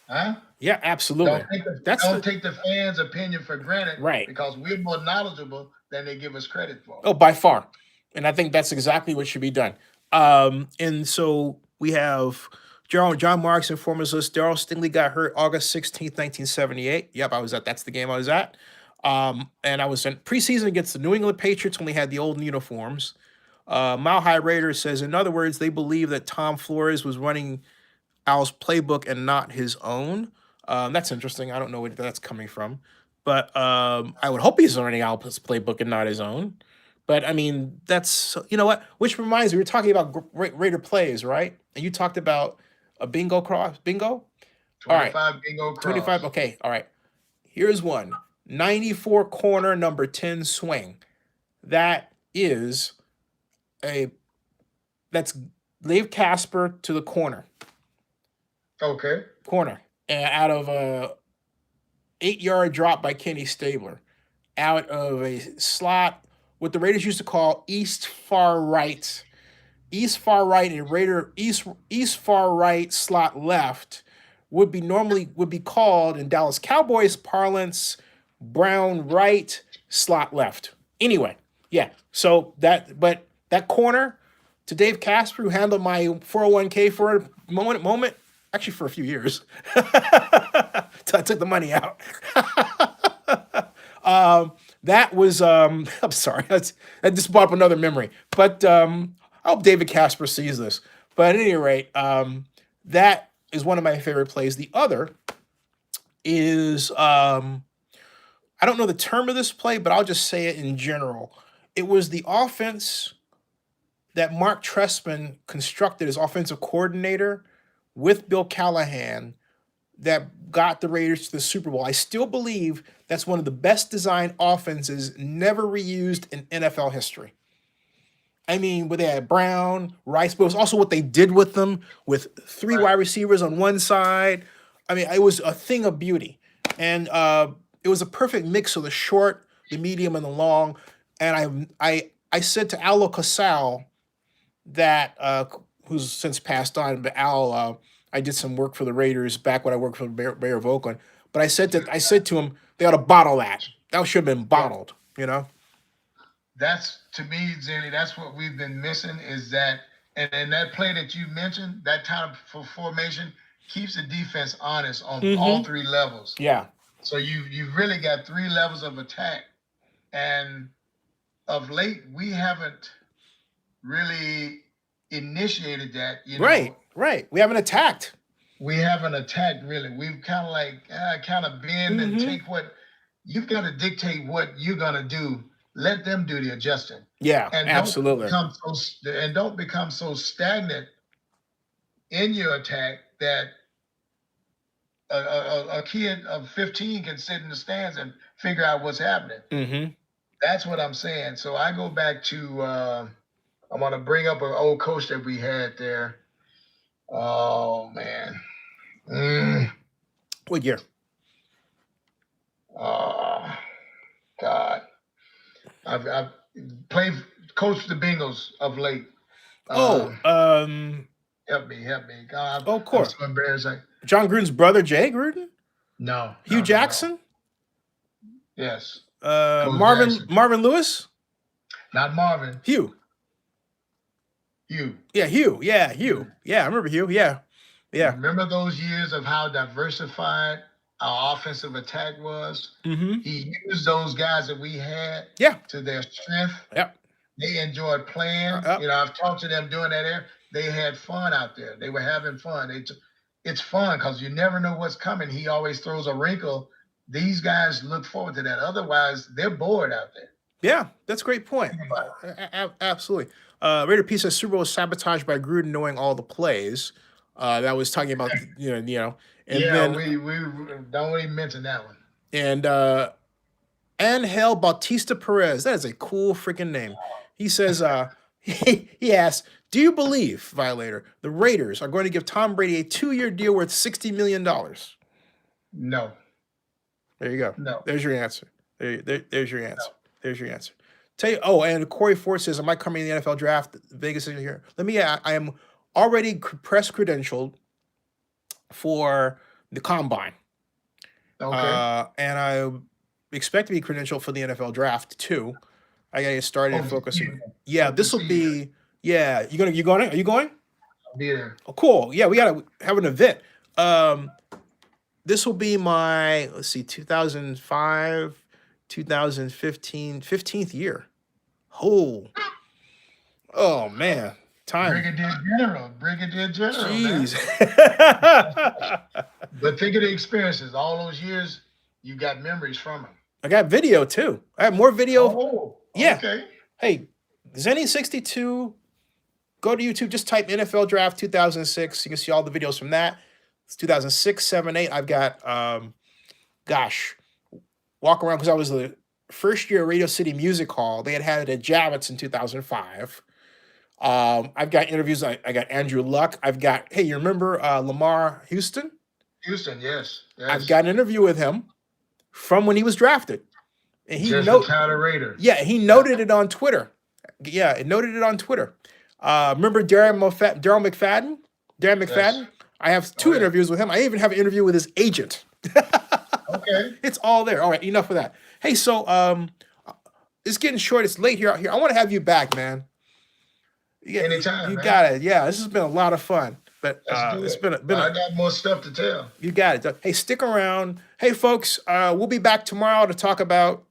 Huh? Yeah, absolutely. Don't take the fans' opinion for granted, right, because we're more knowledgeable than they give us credit for. Oh, by far. And I think that's exactly what should be done. And so we have John Marks informs us Darryl Stingley got hurt August 16th, 1978. Yep, I was at. That's the game I was at. And I was in preseason against the New England Patriots when we had the old uniforms. Mile High Raider says, in other words, they believe that Tom Flores was running Al's playbook and not his own. That's interesting. I don't know where that's coming from. But I would hope he's running Al's playbook and not his own. But I mean, that's, you know what? Which reminds me, we were talking about Raider plays, right? And you talked about a bingo cross. Bingo? 25 all right. Bingo cross. 25. Okay. All right. Here's one. 94 corner, number 10 swing. That is that's Dave Casper to the corner. Okay. Corner. Out of a 8-yard drop by Kenny Stabler. Out of a slot, what the Raiders used to call east far right. East far right and Raider east far right slot left would be called in Dallas Cowboys parlance Brown right slot left. Anyway, yeah. So that corner to Dave Casper, who handled my 401k for a moment, actually for a few years, till I took the money out. That was I'm sorry, I just brought up another memory. But I hope David Casper sees this. But at any rate, that is one of my favorite plays. The other is I don't know the term of this play, but I'll just say it in general. It was the offense that Mark Trestman constructed as offensive coordinator with Bill Callahan that got the Raiders to the Super Bowl. I still believe that's one of the best designed offenses never reused in NFL history. I mean, where they had Brown, Rice, but it was also what they did with them with 3 wide receivers on one side. I mean, it was a thing of beauty. And it was a perfect mix of the short, the medium, and the long. And I said to Al Casal, that who's since passed on, but Al, I did some work for the Raiders back when I worked for the Mayor of Oakland. But I said to him, they ought to bottle that. That should have been bottled, you know? That's, to me, Zennie, that's what we've been missing is that, and that play that you mentioned, that type of formation keeps the defense honest on all 3 levels. Yeah. So you've really got 3 levels of attack. And of late, we haven't really initiated that. You know? Right. We haven't attacked. We haven't attacked, really. We've kind of like, bend and take what, you've got to dictate what you're going to do. Let them do the adjusting. Yeah, and absolutely. Don't become so stagnant in your attack that a kid of 15 can sit in the stands and figure out what's happening. That's what I'm saying. So I go back to, I want to bring up an old coach that we had there. Oh, man. What year? Oh, God. I've coached the Bengals of late. Help me. God, of course. I'm so embarrassing. John Gruden's brother, Jay Gruden? No. Hugh Jackson? No. Yes. Marvin Lewis? Not Marvin. Hugh. Yeah, Hugh. Yeah, Hugh. Yeah, I remember Hugh. Yeah. Remember those years of how diversified our offensive attack was? He used those guys that we had to their strength. Yep. They enjoyed playing. You know, I've talked to them doing that there. They had fun out there. They were having fun. It's fun because you never know what's coming. He always throws a wrinkle. These guys look forward to that. Otherwise, they're bored out there. Yeah, that's a great point. Absolutely. Raider P says Super Bowl was sabotaged by Gruden knowing all the plays. That was talking about, you know. And then, we don't even mention that one. And Angel Bautista Perez. That is a cool freaking name. He says, He asked, "Do you believe, Violator, the Raiders are going to give Tom Brady a 2-year deal worth $60 million?" No. There you go. No. There's your answer. There's your answer. No. There's your answer. Tell you. Oh, and Corey Ford says, "Am I coming in the NFL draft? Vegas is here." Let me. I am already press credentialed for the combine. Okay. And I expect to be credentialed for the NFL draft too. I gotta get started and focus. Yeah, this will be. Yeah, you going? Are you going? I'll be there. Oh, cool. Yeah, we gotta have an event. This will be my 2005, 2015, 15th year. Oh man, time. Brigadier General. Jeez. But think of the experiences. All those years, you got memories from them. I got video too. I have more video. Oh, yeah. Okay. Hey, ZENNIE62. Go to YouTube. Just type NFL Draft 2006. You can see all the videos from that. It's 2006, 7, 8. I've got, walk around because I was the first year Radio City Music Hall. They had it at Javits in 2005. I've got interviews. I got Andrew Luck. I've got, hey, you remember Lamar Houston? Houston, yes. I've got an interview with him from when he was drafted. And he Raider. Yeah, he noted it on Twitter. Yeah, it noted it on Twitter. Remember Darren McFadden? Darren McFadden? Yes. I have 2 interviews with him. I even have an interview with his agent. Okay. It's all there. All right, enough of that. Hey, so it's getting short. It's late here out here. I want to have you back, man. Anytime. You got it. Yeah, this has been a lot of fun. But it's been I got more stuff to tell. You got it. Hey, stick around. Hey, folks, we'll be back tomorrow to talk about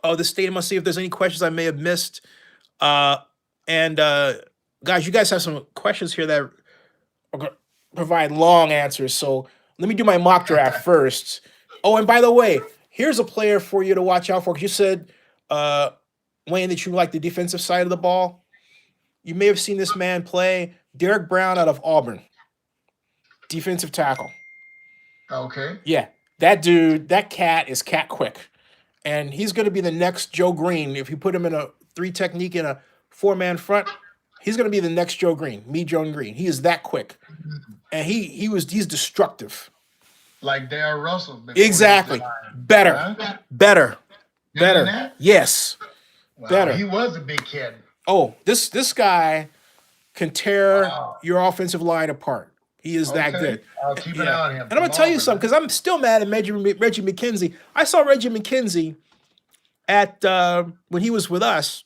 the stadium. I'll see if there's any questions I may have missed. And guys, you guys have some questions here that are going to provide long answers. So let me do my mock draft first. Oh, and by the way, here's a player for you to watch out for. Because you said, Wayne, that you like the defensive side of the ball. You may have seen this man play. Derek Brown out of Auburn. Defensive tackle. Okay. Yeah. That dude, that cat is cat quick. And he's going to be the next Joe Green. If you put him in a 3 technique in a 4-man front, he's going to be the next Joe Green, Joe Green. He is that quick. And he's destructive. Like Darryl Russell. Exactly. Better. Yes. Wow, better. He was a big kid. Oh, this guy can tear your offensive line apart. He is that good. I'll keep an eye on him. And I'm going to tell you something, because I'm still mad at Reggie McKenzie. I saw Reggie McKenzie at when he was with us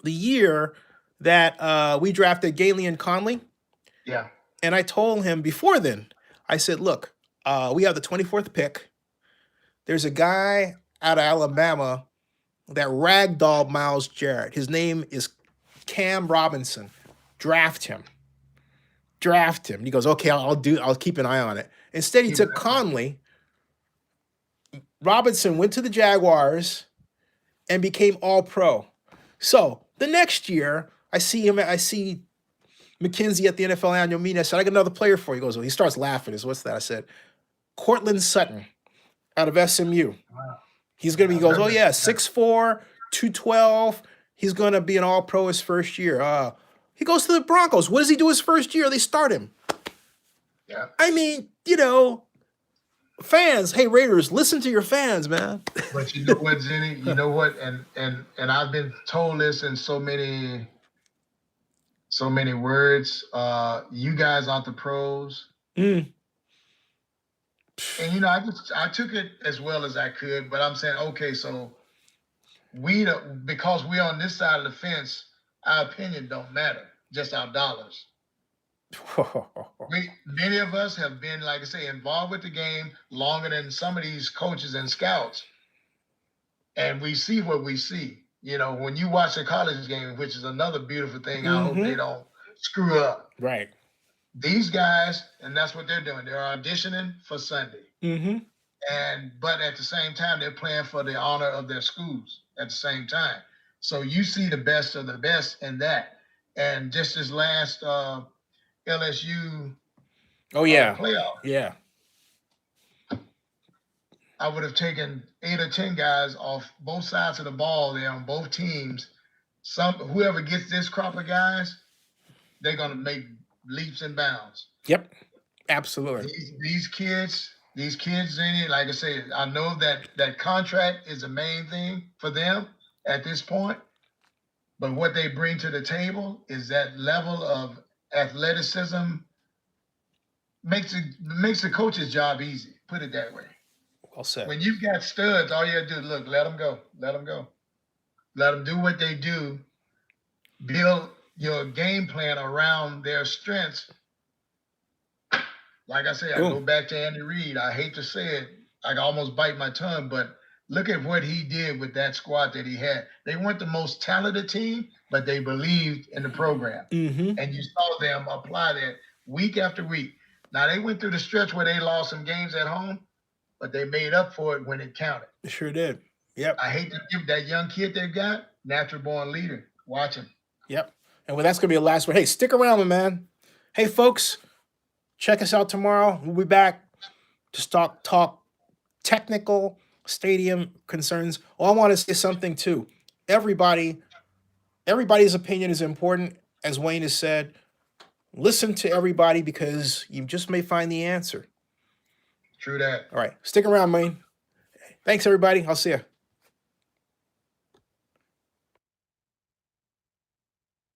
the year that we drafted Galen Conley. Yeah. And I told him before then, I said, look, we have the 24th pick. There's a guy out of Alabama that ragdolled Myles Jarrett. His name is Cam Robinson. Draft him. And he goes, okay, I'll keep an eye on it. Instead, he took Conley. Robinson went to the Jaguars and became all-pro. So the next year, I see McKenzie at the NFL annual meeting. I said, I got another player for you. He goes, well, he starts laughing. What's that? I said, Cortland Sutton out of SMU. Wow. He's going to be, he goes, oh yeah, 6'4", 212. He's going to be an all-pro his first year. He goes to the Broncos. What does he do his first year? They start him. Yeah. I mean, fans, hey Raiders, listen to your fans, man. But you know what, Zennie? You know what? And I've been told this in so many words. You guys aren't the pros. Mm. And I took it as well as I could, but I'm saying, okay, so because we're on this side of the fence, our opinion don't matter, just our dollars. Many of us have been, like I say, involved with the game longer than some of these coaches and scouts. And we see what we see. When you watch a college game, which is another beautiful thing, I hope they don't screw up. Right. These guys, and that's what they're doing. They're auditioning for Sunday. Mm-hmm. But at the same time, they're playing for the honor of their schools at the same time. So you see the best of the best in that. And just this last LSU playoff. Yeah. I would have taken 8 or 10 guys off both sides of the ball there on both teams whoever gets this crop of guys, they're gonna make leaps and bounds. Yep, absolutely. These kids, Zennie, like I said, I know that contract is the main thing for them at this point. But what they bring to the table is that level of athleticism makes the coach's job easy. Put it that way. Well said. When you've got studs, all you have to do is look, let them go. Let them go. Let them do what they do. Build your game plan around their strengths. Like I said, I go back to Andy Reid. I hate to say it. I almost bite my tongue, but look at what he did with that squad that he had. They weren't the most talented team, but they believed in the program. And you saw them apply that week after week. Now, they went through the stretch where they lost some games at home, but they made up for it when it counted. They sure did. Yep. I hate to give that young kid they've got, natural born leader. Watch him. Yep. And well, that's going to be the last one. Hey, stick around, my man. Hey, folks, check us out tomorrow. We'll be back to talk technical stadium concerns. Oh, I want to say something too. Everybody's opinion is important. As Wayne has said, listen to everybody because you just may find the answer. True that. All right. Stick around, Wayne. Thanks, everybody. I'll see you.